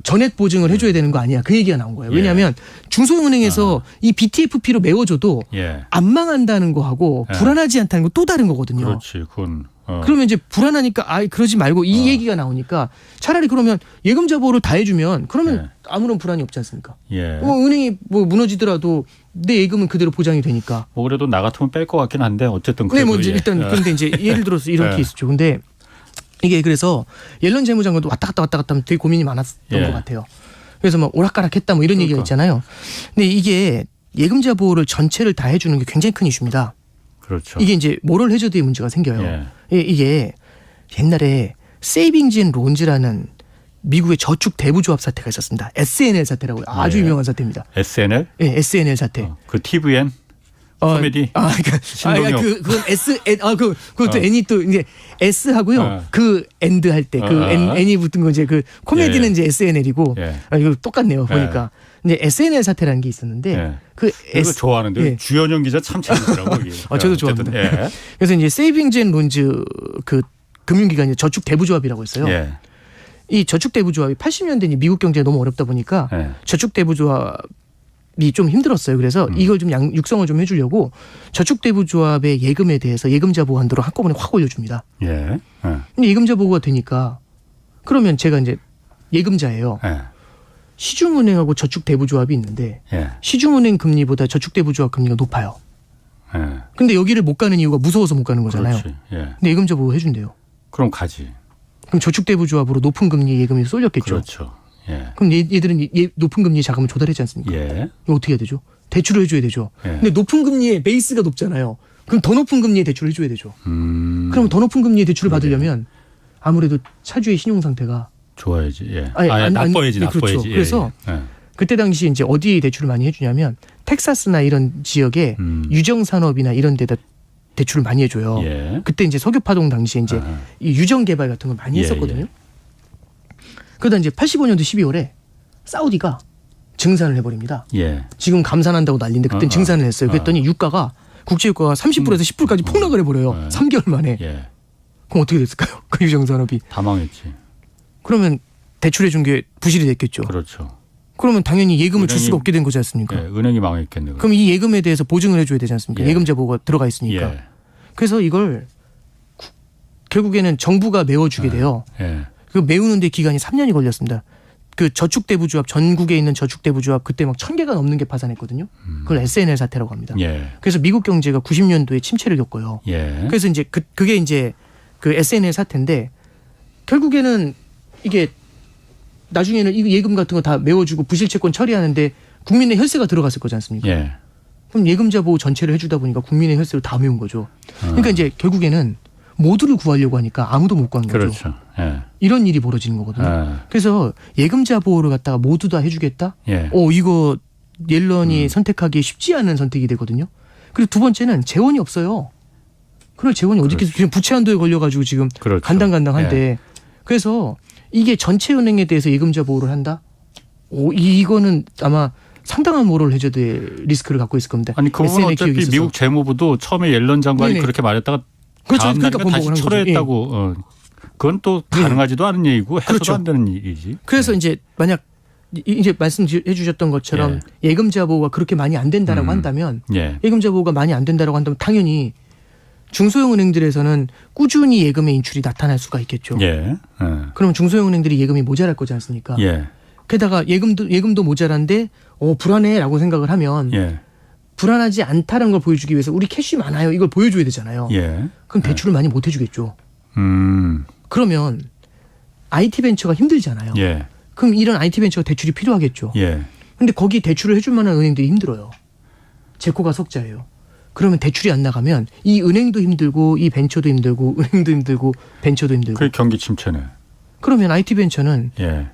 전액 보증을 해줘야 되는 거 아니야. 그 얘기가 나온 거예요. 왜냐하면 중소형은행에서 이 BTFP로 메워줘도 예. 안 망한다는 거하고 예. 불안하지 않다는 건 또 다른 거거든요. 그렇지. 그건 그러면 이제 불안하니까 그러지 말고 이 얘기가 나오니까 차라리 그러면 예금자 보호를 다 해주면 그러면 예. 아무런 불안이 없지 않습니까? 예. 은행이 뭐 무너지더라도 내 예금은 그대로 보장이 되니까. 뭐 그래도 나 같으면 뺄 것 같긴 한데 어쨌든 네, 그래도 뭐 이제 일단 그런데 이제 예를 들어서 이런 예. 케이스죠. 근데 이게 그래서 옐런 재무장관도 왔다 갔다 하면 되게 고민이 많았던 예. 것 같아요. 그래서 뭐 오락가락했다 뭐 이런 얘기가 있잖아요. 근데 이게 예금자 보호를 전체를 다 해주는 게 굉장히 큰 이슈입니다. 그렇죠. 이게 이제 모럴 해저드의 문제가 생겨요. 예. 이게 옛날에 세이빙즈 앤 론즈라는 미국의 저축 대부조합 사태가 있었습니다. SNL 사태라고 아주 예. 유명한 사태입니다. SNL? 예, SNL 사태. 그 TVN? 코미디? 그러니까 신동엽. 그건 SN 그것도 N이 또 이제 S 하고요. 그 엔드 할 때 그 N이 붙은 거 이제 그 코미디는 예. 이제 SNL이고 예. 이거 똑같네요. 보니까. 근데 SNL 사태라는 게 있었는데 예. 그 이거 좋아하는데 예. 주현영 기자 참 재밌더라고. 저도 좋아합니다. 예. 그래서 이제 세이빙즈 앤 론즈 그 금융기관이 저축 대부조합이라고 있어요. 예. 이 저축 대부조합이 80년대 미국 경제가 너무 어렵다 보니까 예. 저축 대부조합이 좀 힘들었어요. 그래서 이걸 좀 육성을 좀 해주려고 저축 대부조합의 예금에 대해서 예금자 보호 한도를 한꺼번에 확 올려줍니다. 예. 예. 근데 예금자 보호가 되니까 그러면 제가 이제 예금자예요. 예. 시중은행하고 저축 대부조합이 있는데 예. 시중은행 금리보다 저축 대부조합 금리가 높아요. 예. 근데 여기를 못 가는 이유가 무서워서 못 가는 거잖아요. 그렇지. 예. 근데 예금자 보호 해준대요. 그럼 가지. 그럼 저축 대부조합으로 높은 금리 예금이 쏠렸겠죠. 그렇죠. 예. 그럼 얘들은 높은 금리 자금을 조달하지 않습니까? 예. 이거 어떻게 해야 되죠? 대출을 해줘야 되죠. 예. 근데 높은 금리의 베이스가 높잖아요. 그럼 더 높은 금리의 대출을 해줘야 되죠. 그럼 더 높은 금리의 대출을 받으려면 아무래도 차주의 신용 상태가 좋아야지. 예. 나빠야지. 나빠야지. 그렇죠. 예. 그래서 예. 그때 당시 이제 어디에 대출을 많이 해주냐면 텍사스나 이런 지역에 유정 산업이나 이런 데다 대출을 많이 해줘요. 예. 그때 이제 석유 파동 당시에 이제 이 유정 개발 같은 걸 많이 예, 했었거든요. 예. 그러다 이제 85년도 12월에 사우디가 증산을 해버립니다. 예. 지금 감산한다고 난리인데 그때 증산을 했어요. 그랬더니 유가가 국제 유가가 30%에서 10%까지 폭락을 해버려요. 예. 3개월 만에. 예. 그럼 어떻게 됐을까요? 그 유정 산업이. 다 망했지. 그러면 대출해 준 게 부실이 됐겠죠. 그렇죠. 그러면 당연히 예금을 줄 은행이- 수가 없게 된 거지 않습니까? 예. 은행이 망했겠네. 그럼 이 예금에 대해서 보증을 해줘야 되지 않습니까? 예. 예금자 보호가 들어가 있으니까. 예. 그래서 이걸 결국에는 정부가 메워주게 돼요. 예. 그 메우는데 기간이 3년이 걸렸습니다. 그 저축대부조합 전국에 있는 저축대부조합 그때 막 1000개가 넘는 게 파산했거든요. 그걸 SNL 사태라고 합니다. 예. 그래서 미국 경제가 90년도에 침체를 겪어요. 예. 그래서 이제 그게 이제 그 SNL 사태인데 결국에는 이게 나중에는 이 예금 같은 거 다 메워주고 부실채권 처리하는데 국민의 혈세가 들어갔을 거지 않습니까? 예. 그럼 예금자 보호 전체를 해주다 보니까 국민의 혈세를 다 메운 거죠. 그러니까 이제 결국에는 모두를 구하려고 하니까 아무도 못 구한 거죠. 그렇죠. 예. 이런 일이 벌어지는 거거든요. 예. 그래서 예금자 보호를 갖다가 모두 다 해주겠다? 예. 이거 옐런이 선택하기 쉽지 않은 선택이 되거든요. 그리고 두 번째는 재원이 없어요. 그럴 재원이 어디 있겠어요. 지금 부채 한도에 걸려가지고 지금 그렇죠. 간당간당한데. 예. 그래서 이게 전체 은행에 대해서 예금자 보호를 한다? 이거는 아마 상당한 모럴 해저드의 리스크를 갖고 있을 겁니다. 아니 그 부분은 SNL 기억이 어차피 있어서. 미국 재무부도 처음에 옐런 장관이 네네. 그렇게 말했다가 그렇죠. 다음 그러니까 날인가 다시 번복을 한 거죠. 철회했다고. 그건 또 가능하지도 않은 얘기고 해서도 그렇죠. 안 되는 일이지. 그래서 이제 만약 이제 말씀해 주셨던 것처럼 예금자 보호가 그렇게 많이 안 된다라고 한다면 예. 예금자 보호가 많이 안 된다라고 한다면 당연히 중소형 은행들에서는 꾸준히 예금의 인출이 나타날 수가 있겠죠. 예. 예. 그러면 중소형 은행들이 예금이 모자랄 거지 않습니까? 예. 게다가 예금도 모자란데 불안해라고 생각을 하면 예. 불안하지 않다는 걸 보여주기 위해서 우리 캐시 많아요. 이걸 보여줘야 되잖아요. 예. 그럼 대출을 많이 못 해주겠죠. 음. 그러면 IT 벤처가 힘들잖아요. 예. 그럼 이런 IT 벤처가 대출이 필요하겠죠. 예. 근데 거기 대출을 해줄 만한 은행들이 힘들어요. 제코가 석자예요. 그러면 대출이 안 나가면 이 은행도 힘들고 이 벤처도 힘들고 은행도 힘들고 벤처도 힘들고. 그게 경기 침체네. 그러면 IT 벤처는 예.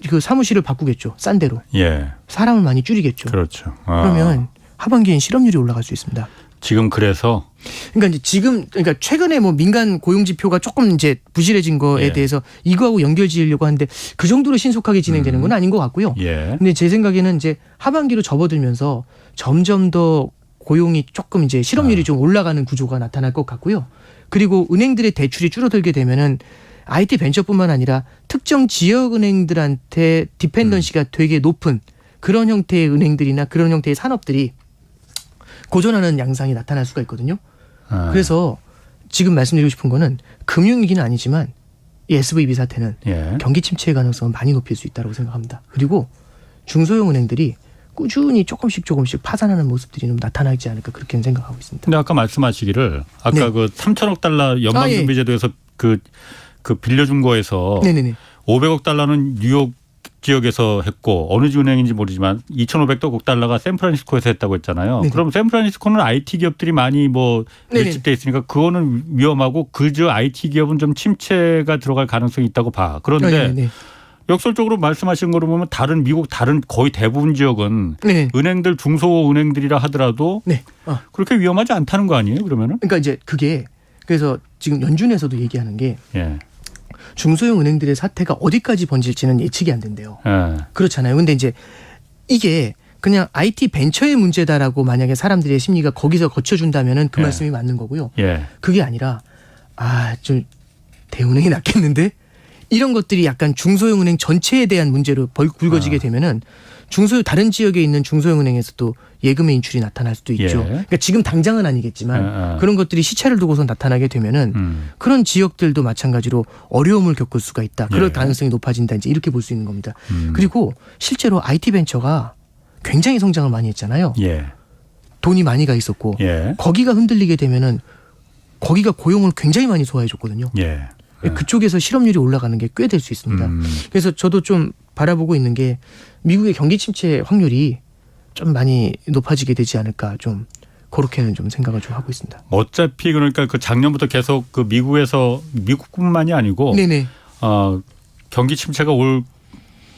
그 사무실을 바꾸겠죠. 싼 데로. 예. 사람을 많이 줄이겠죠. 그렇죠. 그러면 하반기엔 실업률이 올라갈 수 있습니다. 지금 그래서 그러니까 이제 그러니까 최근에 뭐 민간 고용 지표가 조금 이제 부실해진 거에 예. 대해서 이거하고 연결지으려고 하는데 그 정도로 신속하게 진행되는 건 아닌 것 같고요. 예. 근데 제 생각에는 이제 하반기로 접어들면서 점점 더 고용이 조금 이제 실업률이 좀 올라가는 구조가 나타날 것 같고요. 그리고 은행들의 대출이 줄어들게 되면은 IT 벤처뿐만 아니라 특정 지역 은행들한테 디펜던시가 되게 높은 그런 형태의 은행들이나 그런 형태의 산업들이 고전하는 양상이 나타날 수가 있거든요. 그래서 지금 말씀드리고 싶은 거는 금융위기는 아니지만 이 SVB 사태는 예. 경기 침체의 가능성은 많이 높일 수 있다고 생각합니다. 그리고 중소형 은행들이 꾸준히 조금씩 파산하는 모습들이 좀 나타나지 않을까 그렇게 생각하고 있습니다. 근데 아까 말씀하시기를 아까 네. 그 3천억 달러 연방준비제도에서 그 빌려준 거에서 네네네. 500억 달러는 뉴욕 지역에서 했고 어느 은행인지 모르지만 2,500억 달러가 샌프란시스코에서 했다고 했잖아요. 네네. 그럼 샌프란시스코는 IT 기업들이 많이 뭐 네네. 밀집돼 있으니까 그거는 위험하고 그저 IT 기업은 좀 침체가 들어갈 가능성이 있다고 봐. 그런데 네네. 역설적으로 말씀하시는 거로 보면 미국 다른 거의 대부분 지역은 네네. 은행들 중소은행들이라 하더라도 네. 그렇게 위험하지 않다는 거 아니에요? 그러면은? 그러니까 이제 그게 그래서 지금 연준에서도 얘기하는 게 예. 중소형 은행들의 사태가 어디까지 번질지는 예측이 안 된대요. 예. 그렇잖아요. 근데 이제 이게 그냥 IT 벤처의 문제다라고 만약에 사람들의 심리가 거기서 거쳐준다면은 그 예. 말씀이 맞는 거고요. 예. 그게 아니라 좀 대은행이 낫겠는데 이런 것들이 약간 중소형 은행 전체에 대한 문제로 불거지게 되면은 다른 지역에 있는 중소형 은행에서도 예금의 인출이 나타날 수도 있죠. 예. 그러니까 지금 당장은 아니겠지만 그런 것들이 시차를 두고서 나타나게 되면은 그런 지역들도 마찬가지로 어려움을 겪을 수가 있다. 그럴 예. 가능성이 높아진다. 이제 이렇게 볼 수 있는 겁니다. 그리고 실제로 IT 벤처가 굉장히 성장을 많이 했잖아요. 예. 돈이 많이 가 있었고 예. 거기가 흔들리게 되면은 거기가 고용을 굉장히 많이 소화해 줬거든요. 예. 그쪽에서 실업률이 올라가는 게 꽤 될 수 있습니다. 그래서 저도 좀 바라보고 있는 게 미국의 경기 침체 확률이 좀 많이 높아지게 되지 않을까 좀 그렇게는 좀 생각을 좀 하고 있습니다. 어차피 그러니까 그 작년부터 계속 그 미국뿐만이 아니고 네네. 경기 침체가 올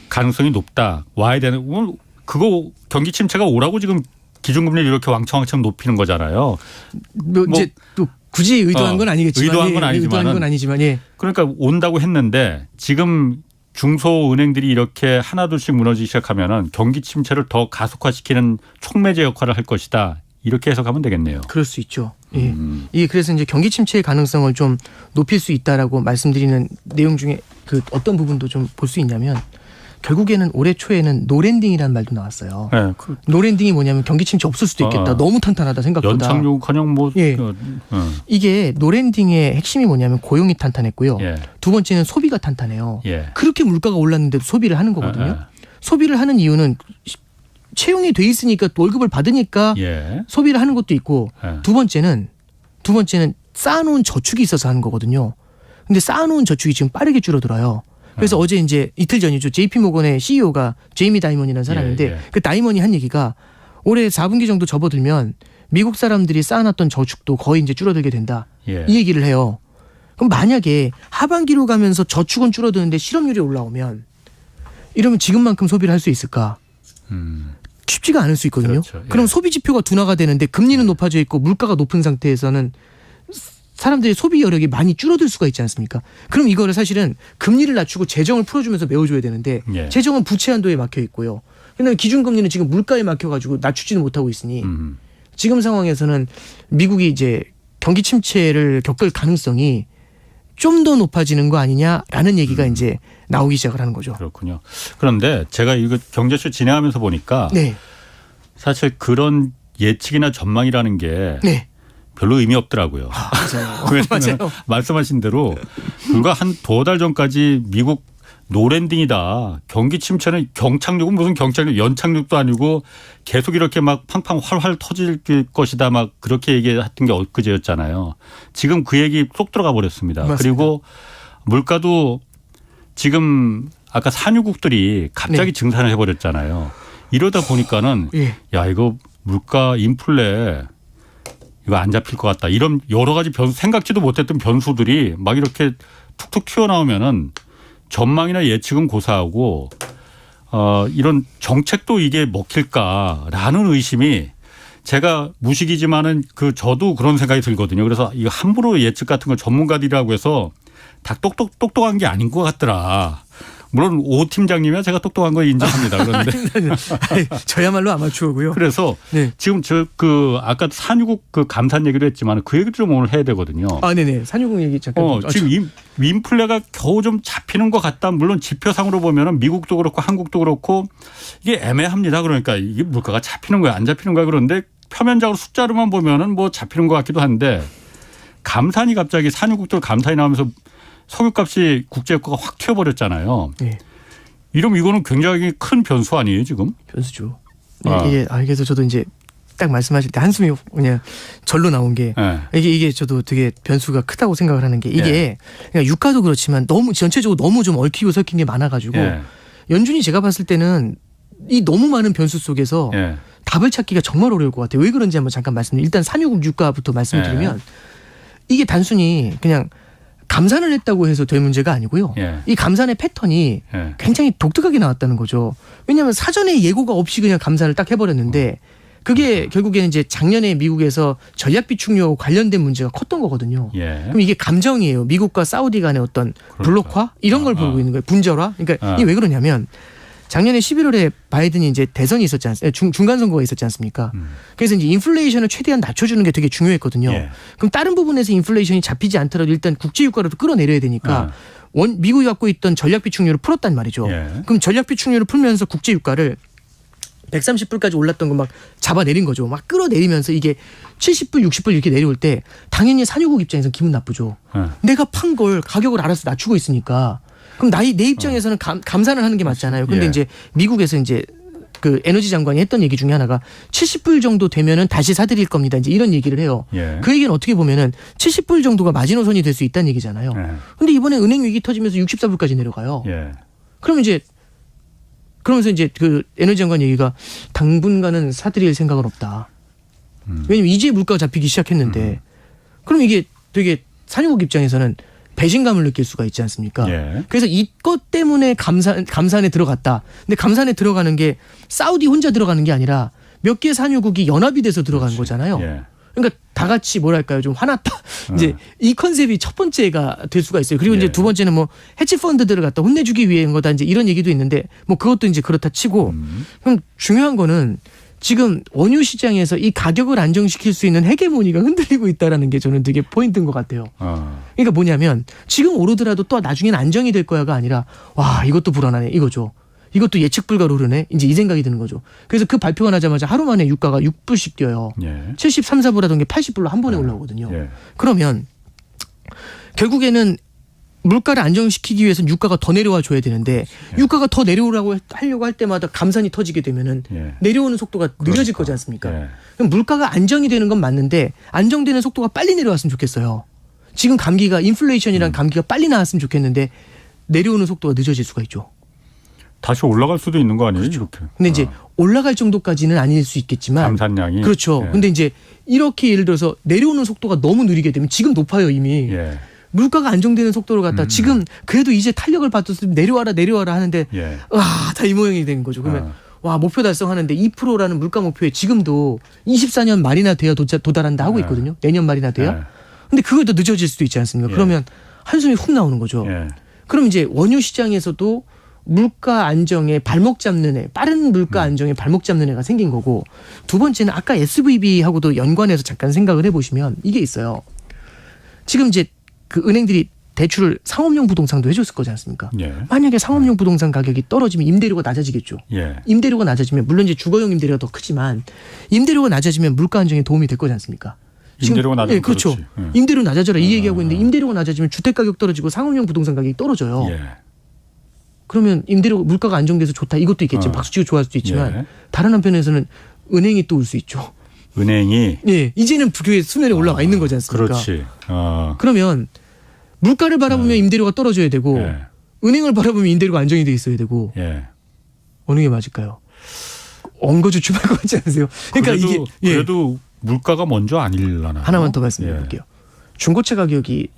가능성이 높다. 와야 되는 그거 경기 침체가 오라고 지금 기준금리를 이렇게 왕창 높이는 거잖아요. 뭐 이제 또 굳이 의도한 건 아니겠지만 의도한 건 아니지만 예. 그러니까 온다고 했는데 지금 중소은행들이 이렇게 하나둘씩 무너지기 시작하면은 경기 침체를 더 가속화시키는 촉매제 역할을 할 것이다. 이렇게 해석하면 되겠네요. 그럴 수 있죠. 예. 예, 그래서 이제 경기 침체의 가능성을 좀 높일 수 있다라고 말씀드리는 내용 중에 그 어떤 부분도 좀 볼 수 있냐면 결국에는 올해 초에는 노랜딩이라는 말도 나왔어요. 네, 노랜딩이 뭐냐면 경기 침체 없을 수도 있겠다. 너무 탄탄하다 생각보다. 연착륙커녕 뭐 예. 이게 노랜딩의 핵심이 뭐냐면 고용이 탄탄했고요. 예. 두 번째는 소비가 탄탄해요. 예. 그렇게 물가가 올랐는데도 소비를 하는 거거든요. 예. 소비를 하는 이유는 채용이 돼 있으니까 또 월급을 받으니까 예. 소비를 하는 것도 있고 예. 두 번째는 쌓아놓은 저축이 있어서 하는 거거든요. 근데 쌓아놓은 저축이 지금 빠르게 줄어들어요. 그래서 어제 이제 이틀 전이죠. JP모건의 CEO가 제이미 다이먼이라는 사람인데 예. 그 다이먼이 한 얘기가 올해 4분기 정도 접어들면 미국 사람들이 쌓아놨던 저축도 거의 이제 줄어들게 된다. 예. 이 얘기를 해요. 그럼 만약에 하반기로 가면서 저축은 줄어드는데 실업률이 올라오면 이러면 지금만큼 소비를 할 수 있을까? 쉽지가 않을 수 있거든요. 그렇죠. 예. 그럼 소비 지표가 둔화가 되는데 금리는 높아져 있고 물가가 높은 상태에서는 사람들의 소비 여력이 많이 줄어들 수가 있지 않습니까? 그럼 이거를 사실은 금리를 낮추고 재정을 풀어주면서 메워줘야 되는데 예. 재정은 부채 한도에 막혀 있고요. 그다음에 기준금리는 지금 물가에 막혀가지고 낮추지는 못하고 있으니 지금 상황에서는 미국이 이제 경기 침체를 겪을 가능성이 좀 더 높아지는 거 아니냐라는 얘기가 이제 나오기 시작을 하는 거죠. 그렇군요. 그런데 제가 이거 경제쇼 진행하면서 보니까 네. 사실 그런 예측이나 전망이라는 게 네. 별로 의미 없더라고요. 맞아요. 왜냐하면 맞아요. 말씀하신 대로 불과 한 2달 전까지 미국 노랜딩이다. 경기 침체는 경착륙은 무슨 경착륙 연착륙도 아니고 계속 이렇게 막 팡팡 활활 터질 것이다. 막 그렇게 얘기했던 게 엊그제였잖아요. 지금 그 얘기 쏙 들어가 버렸습니다. 맞습니다. 그리고 물가도 지금 아까 산유국들이 갑자기 네. 증산을 해버렸잖아요. 이러다 보니까는 예. 야 이거 물가 인플레 이거 안 잡힐 것 같다. 이런 여러 가지 생각지도 못했던 변수들이 막 이렇게 툭툭 튀어나오면은 전망이나 예측은 고사하고 이런 정책도 이게 먹힐까라는 의심이 제가 무식이지만은 저도 그런 생각이 들거든요. 그래서 이거 함부로 예측 같은 걸 전문가들이라고 해서 다 똑똑한 게 아닌 것 같더라. 물론 오 팀장님이야 제가 똑똑한 거 인정합니다. 그런데 저야말로 아마추어고요. 그래서 네. 지금 아까 산유국 감산 얘기도 했지만 그 얘기도 좀 오늘 해야 되거든요. 아, 네네. 산유국 얘기 잠깐. 지금 인플레가 겨우 좀 잡히는 것 같다. 물론 지표상으로 보면은 미국도 그렇고 한국도 그렇고 이게 애매합니다. 그러니까 이게 물가가 잡히는 거야, 안 잡히는 거야. 그런데 표면적으로 숫자로만 보면은 뭐 잡히는 것 같기도 한데 감산이 갑자기 산유국들 감산이 나오면서 석유값이 국제유가가 확 튀어버렸잖아요. 네. 이러면 이거는 굉장히 큰 변수 아니에요 지금? 변수죠. 네, 그래서 저도 이제 딱 말씀하실 때 한숨이 그냥 절로 나온 게 이게 저도 되게 변수가 크다고 생각을 하는 게 이게 그냥 유가도 그렇지만 너무 전체적으로 너무 좀 얽히고 설킨 게 많아가지고 연준이 제가 봤을 때는 이 너무 많은 변수 속에서 답을 찾기가 정말 어려울 것 같아요. 왜 그런지 한번 잠깐 말씀드리면 일단 산유국 유가부터 말씀을 드리면 이게 단순히 그냥 감산을 했다고 해서 될 문제가 아니고요. 이 감산의 패턴이 굉장히 독특하게 나왔다는 거죠. 왜냐하면 사전에 예고가 없이 그냥 감산을 딱 해버렸는데 그게 결국에는 이제 작년에 미국에서 전략 비축료 관련된 문제가 컸던 거거든요. 그럼 이게 감정이에요. 미국과 사우디 간의 어떤 블록화 이런 걸 보고 있는 거예요. 분절화. 그러니까 이게 왜 그러냐면 작년에 11월에 바이든이 이제 대선이 있었지 않습니까? 중간 선거가 있었지 않습니까? 그래서 이제 인플레이션을 최대한 낮춰주는 게 되게 중요했거든요. 그럼 다른 부분에서 인플레이션이 잡히지 않더라도 일단 국제 유가를 끌어내려야 되니까 미국이 갖고 있던 전략 비축료를 풀었단 말이죠. 그럼 전략 비축료를 풀면서 국제 유가를 130불까지 올랐던 거 막 잡아내린 거죠. 막 끌어내리면서 이게 70불, 60불 이렇게 내려올 때 당연히 산유국 입장에서 기분 나쁘죠. 내가 판 걸 가격을 알아서 낮추고 있으니까. 그럼 내 입장에서는 감산을 하는 게 맞잖아요. 근데 이제 미국에서 이제 그 에너지 장관이 했던 얘기 중에 하나가 70불 정도 되면은 다시 사드릴 겁니다. 이제 이런 얘기를 해요. 그 얘기는 어떻게 보면은 70불 정도가 마지노선이 될 수 있다는 얘기잖아요. 근데 이번에 은행 위기 터지면서 64불까지 내려가요. 그러면 그러면서 이제 그 에너지 장관 얘기가 당분간은 사드릴 생각은 없다. 왜냐면 이제 물가가 잡히기 시작했는데 그럼 이게 되게 산유국 입장에서는 배신감을 느낄 수가 있지 않습니까? 그래서 이것 때문에 감산에 들어갔다. 근데 감산에 들어가는 게 사우디 혼자 들어가는 게 아니라 몇 개 산유국이 연합이 돼서 들어간 거잖아요. 그러니까 다 같이 뭐랄까요, 좀 화났다. 이제 이 컨셉이 첫 번째가 될 수가 있어요. 그리고 이제 두 번째는 뭐 해치 펀드들을 갖다 혼내주기 위한 거다. 이제 이런 얘기도 있는데 뭐 그것도 이제 그렇다 치고 그럼 중요한 거는 지금 원유 시장에서 이 가격을 안정시킬 수 있는 헤게모니가 흔들리고 있다라는 게 저는 되게 포인트인 것 같아요. 그러니까 뭐냐면 지금 오르더라도 또 나중엔 안정이 될 거야가 아니라 와 이것도 불안하네 이거죠. 이것도 예측 불가로 오르네. 이제 이 생각이 드는 거죠. 그래서 그 발표가 나자마자 하루 만에 유가가 6불씩 뛰어요. 73, 4불 하던 게 80불로 한 번에 올라오거든요. 그러면 결국에는 물가를 안정시키기 위해서는 유가가 더 내려와 줘야 되는데 유가가 더 내려오라고 하려고 할 때마다 감산이 터지게 되면은 내려오는 속도가 느려질 거지 않습니까? 그럼 물가가 안정이 되는 건 맞는데 안정되는 속도가 빨리 내려왔으면 좋겠어요. 지금 감기가 인플레이션이란 감기가 빨리 나왔으면 좋겠는데 내려오는 속도가 늦어질 수가 있죠. 다시 올라갈 수도 있는 거 아니에요? 그렇죠. 근데 이제 올라갈 정도까지는 아닐 수 있겠지만 감산량이 그렇죠. 근데 이제 이렇게 예를 들어서 내려오는 속도가 너무 느리게 되면 지금 높아요 이미. 물가가 안정되는 속도를 갖다 지금 그래도 이제 탄력을 받았으면 내려와라 하는데 다 이 모양이 된 거죠. 그러면 와 목표 달성하는데 2%라는 물가 목표에 지금도 24년 말이나 돼야 도달한다 하고 있거든요. 내년 말이나 돼야. 근데 그걸 더 늦어질 수도 있지 않습니까? 그러면 한숨이 훅 나오는 거죠. 그럼 이제 원유 시장에서도 물가 안정에 발목 잡는 애, 빠른 물가 안정에 발목 잡는 애가 생긴 거고 두 번째는 아까 SVB하고도 연관해서 잠깐 생각을 해보시면 이게 있어요. 지금 이제 그 은행들이 대출을 상업용 부동산도 해줬을 거지 않습니까? 만약에 상업용 부동산 가격이 떨어지면 임대료가 낮아지겠죠. 임대료가 낮아지면 물론 이제 주거용 임대료가 더 크지만 임대료가 낮아지면 물가 안정에 도움이 될 거지 않습니까? 임대료가 낮아지면 그렇죠. 임대료 낮아져라 이 얘기하고 있는데 임대료가 낮아지면 주택 가격 떨어지고 상업용 부동산 가격이 떨어져요. 그러면 임대료 물가가 안정돼서 좋다 이것도 있겠죠. 박수치고 좋아할 수도 있지만 다른 한편에서는 은행이 또 올 수 있죠. 은행이 이제는 그게 수면에 올라와 있는 거지 않습니까? 그렇지. 그러면 물가를 바라보면 임대료가 떨어져야 되고 은행을 바라보면 임대료가 안정이 돼 있어야 되고 어느 게 맞을까요? 엉거주춤할 것 같지 않으세요? 그러니까 그래도 물가가 먼저 아닐라나. 하나만 더 말씀드릴게요. 중고차 가격이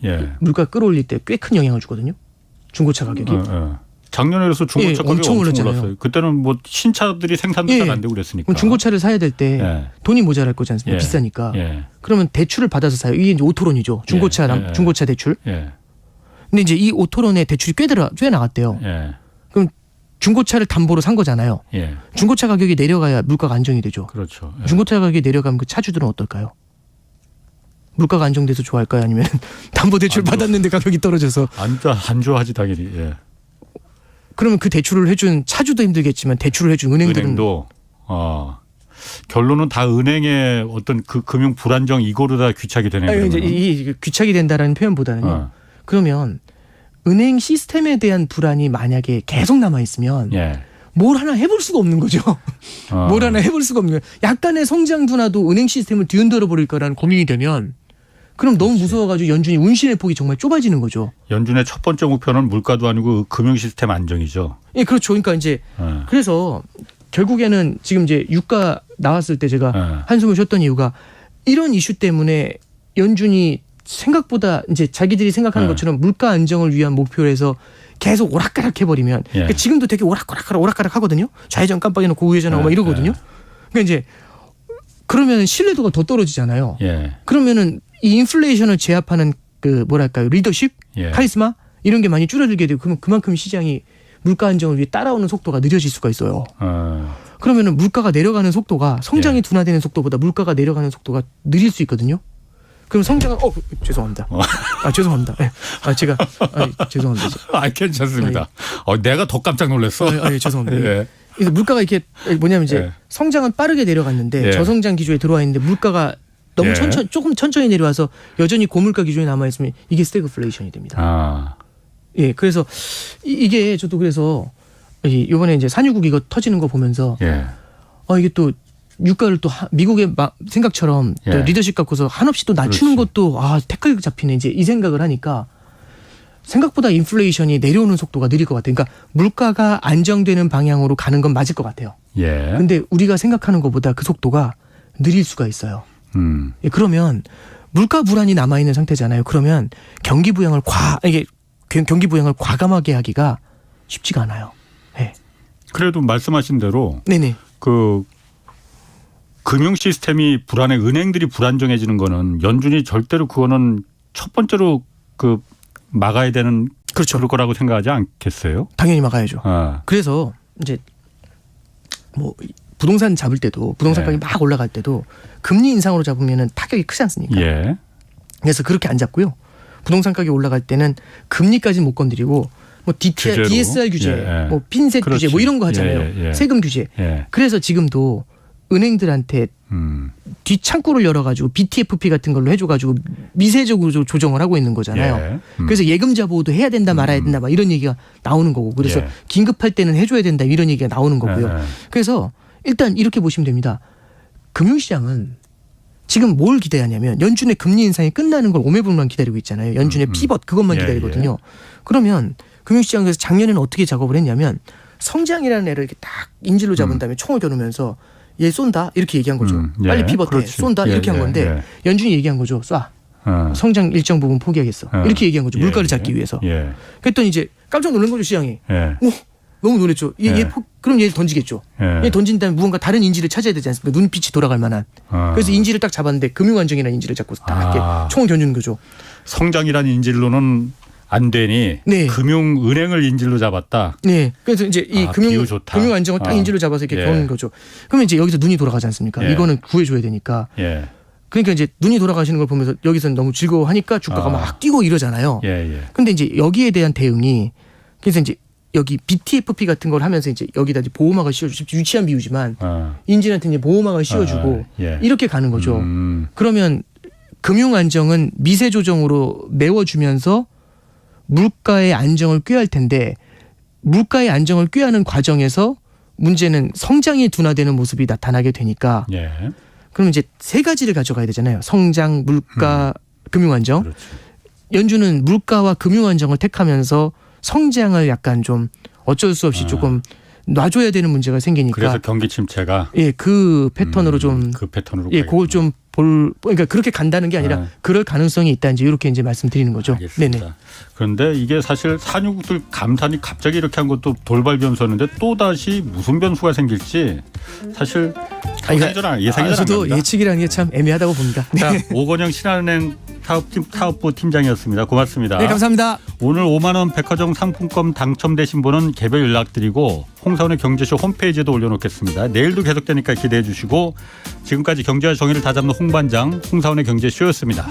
물가 끌어올릴 때 꽤 큰 영향을 주거든요. 중고차 가격이. 작년에 그래서 중고차 가격이 엄청 엄청 올랐잖아요. 올랐어요. 그때는 뭐 신차들이 생산도 잘 안 되고 그랬으니까. 그럼 중고차를 사야 될 때 돈이 모자랄 거지 않습니까? 비싸니까. 그러면 대출을 받아서 사요. 이게 이제 오토론이죠. 중고차 대출. 근데 이제 이 오토론의 대출이 꽤 나갔대요. 그럼 중고차를 담보로 산 거잖아요. 중고차 가격이 내려가야 물가가 안정이 되죠. 그렇죠. 중고차 가격이 내려가면 그 차주들은 어떨까요? 물가가 안정돼서 좋아할까요? 아니면 담보 대출 받았는데 가격이 떨어져서 안 좋아하지 당연히. 그러면 그 대출을 해준 차주도 힘들겠지만 대출을 해준 은행도 결론은 다 은행의 어떤 그 금융 불안정 이거로 다 귀착이 되네요. 이제 이 귀착이 된다라는 표현보다는요. 그러면 은행 시스템에 대한 불안이 만약에 계속 남아 있으면 뭘 하나 해볼 수가 없는 거죠. 뭘 하나 해볼 수가 없는 거예요. 약간의 성장 둔화도 은행 시스템을 뒤흔들어 버릴 거라는 고민이 되면 그럼 너무 무서워가지고 연준이 운신의 폭이 정말 좁아지는 거죠. 연준의 첫 번째 목표는 물가도 아니고 금융 시스템 안정이죠. 예, 그렇죠. 그러니까 이제 그래서 결국에는 지금 이제 유가 나왔을 때 제가 한숨을 쉬었던 이유가 이런 이슈 때문에 연준이 생각보다 이제 자기들이 생각하는 것처럼 물가 안정을 위한 목표로 해서 계속 오락가락 해버리면 그러니까 지금도 되게 오락가락 하거든요. 좌회전 깜빡이놓고 우회전하고 막 이러거든요. 그러니까 이제 그러면 신뢰도가 더 떨어지잖아요. 그러면은 이 인플레이션을 제압하는 그 뭐랄까요 리더십, 카리스마 이런 게 많이 줄어들게 되고 그러면 그만큼 시장이 물가 안정을 위해 따라오는 속도가 느려질 수가 있어요. 그러면은 물가가 내려가는 속도가 성장이 둔화되는 속도보다 물가가 내려가는 속도가 느릴 수 있거든요. 그럼 성장은 죄송합니다. 죄송합니다. 제가 죄송합니다. 괜찮습니다. 내가 더 깜짝 놀랐어. 죄송합니다. 그래서 물가가 이렇게 뭐냐면 이제 성장은 빠르게 내려갔는데 저성장 기조에 들어와 있는데 물가가 너무 조금 천천히 내려와서 여전히 고물가 기조에 남아 있으면 이게 스태그플레이션이 됩니다. 그래서 이게 저도 그래서 이번에 이제 산유국 이거 터지는 거 보면서 이게 또 유가를 또 미국의 생각처럼 또 리더십 갖고서 한없이 또 낮추는 것도 태클 잡히네 이제 이 생각을 하니까 생각보다 인플레이션이 내려오는 속도가 느릴 것 같아요. 그러니까 물가가 안정되는 방향으로 가는 건 맞을 것 같아요. 근데 우리가 생각하는 것보다 그 속도가 느릴 수가 있어요. 그러면 물가 불안이 남아 있는 상태잖아요. 그러면 경기 부양을 과감하게 하기가 쉽지가 않아요. 그래도 말씀하신 대로 네네. 그 금융 시스템이 불안해 은행들이 불안정해지는 거는 연준이 절대로 그거는 첫 번째로 그 막아야 되는 그럴 거라고 생각하지 않겠어요? 당연히 막아야죠. 그래서 이제 뭐 부동산 잡을 때도 부동산 가격이 막 올라갈 때도 금리 인상으로 잡으면은 타격이 크지 않습니까? 그래서 그렇게 안 잡고요. 부동산 가격이 올라갈 때는 금리까지는 못 건드리고 뭐 DSR 규제, 뭐 핀셋 규제 뭐 이런 거 하잖아요. 세금 규제. 그래서 지금도 은행들한테 뒷창구를 열어가지고 BTFP 같은 걸로 해줘가지고 미세적으로 조정을 하고 있는 거잖아요. 그래서 예금자 보호도 해야 된다 말아야 된다 막 이런 얘기가 나오는 거고 그래서 긴급할 때는 해줘야 된다 이런 얘기가 나오는 거고요. 그래서 일단 이렇게 보시면 됩니다. 금융시장은 지금 뭘 기대하냐면 연준의 금리 인상이 끝나는 걸 오매불만 기다리고 있잖아요. 연준의 피벗 그것만 기다리거든요. 그러면 금융시장에서 작년에는 어떻게 작업을 했냐면 성장이라는 애를 이렇게 딱 인질로 잡은 다음에 총을 겨누면서 얘 쏜다 이렇게 얘기한 거죠. 빨리 피벗해 쏜다 이렇게 한 건데 연준이 얘기한 거죠. 쏴. 성장 일정 부분 포기하겠어. 이렇게 얘기한 거죠. 물가를 잡기 위해서. 그랬더니 이제 깜짝 놀란 거죠 시장이. 너무 놀랬죠. 그럼 얘 던지겠죠. 얘 던진 다음에 무언가 다른 인지를 찾아야 되지 않습니까? 눈빛이 돌아갈 만한. 그래서 인지를 딱 잡았는데 금융안정이라는 인지를 잡고 딱 이렇게 총을 겨누는 거죠. 성장이라는 인질로는 안 되니 금융은행을 인질로 잡았다. 그래서 이제 이 금융안정을 딱 인질로 잡아서 이렇게 겨누는 거죠. 그러면 이제 여기서 눈이 돌아가지 않습니까? 이거는 구해줘야 되니까. 그러니까 이제 눈이 돌아가시는 걸 보면서 여기서는 너무 즐거워하니까 주가가 막 뛰고 이러잖아요. 근데 이제 여기에 대한 대응이 그래서 이제 여기 BTFP 같은 걸 하면서 이제 여기다 이제 보호막을 씌워주고 유치한 비유지만 인질한테 이제 보호막을 씌워주고 이렇게 가는 거죠. 그러면 금융 안정은 미세 조정으로 메워주면서 물가의 안정을 꾀할 텐데 물가의 안정을 꾀하는 과정에서 문제는 성장이 둔화되는 모습이 나타나게 되니까 그럼 이제 세 가지를 가져가야 되잖아요. 성장, 물가, 금융 안정. 연준은 물가와 금융 안정을 택하면서 성장을 약간 좀 어쩔 수 없이 조금 놔줘야 되는 문제가 생기니까. 그래서 경기 침체가 그 패턴으로 좀 그 패턴으로 그걸 좀 그러니까 그렇게 간다는 게 아니라 네. 그럴 가능성이 있다 이제 이렇게 이제 말씀드리는 거죠. 알겠습니다. 네네. 그런데 이게 사실 산유국들 감산이 갑자기 이렇게 한 것도 돌발 변수였는데 또 다시 무슨 변수가 생길지 사실 예상이 잘 안 저도 갑니다. 예측이라는 게 참 애매하다고 봅니다. 네. 자, 오건영 신한은행 사업부 팀장이었습니다. 고맙습니다. 네, 감사합니다. 오늘 5만 원 백화점 상품권 당첨되신 분은 개별 연락드리고 홍사원의 경제쇼 홈페이지에도 올려놓겠습니다. 내일도 계속되니까 기대해 주시고 지금까지 경제와 정의를 다잡는 홍반장 홍사원의 경제쇼였습니다.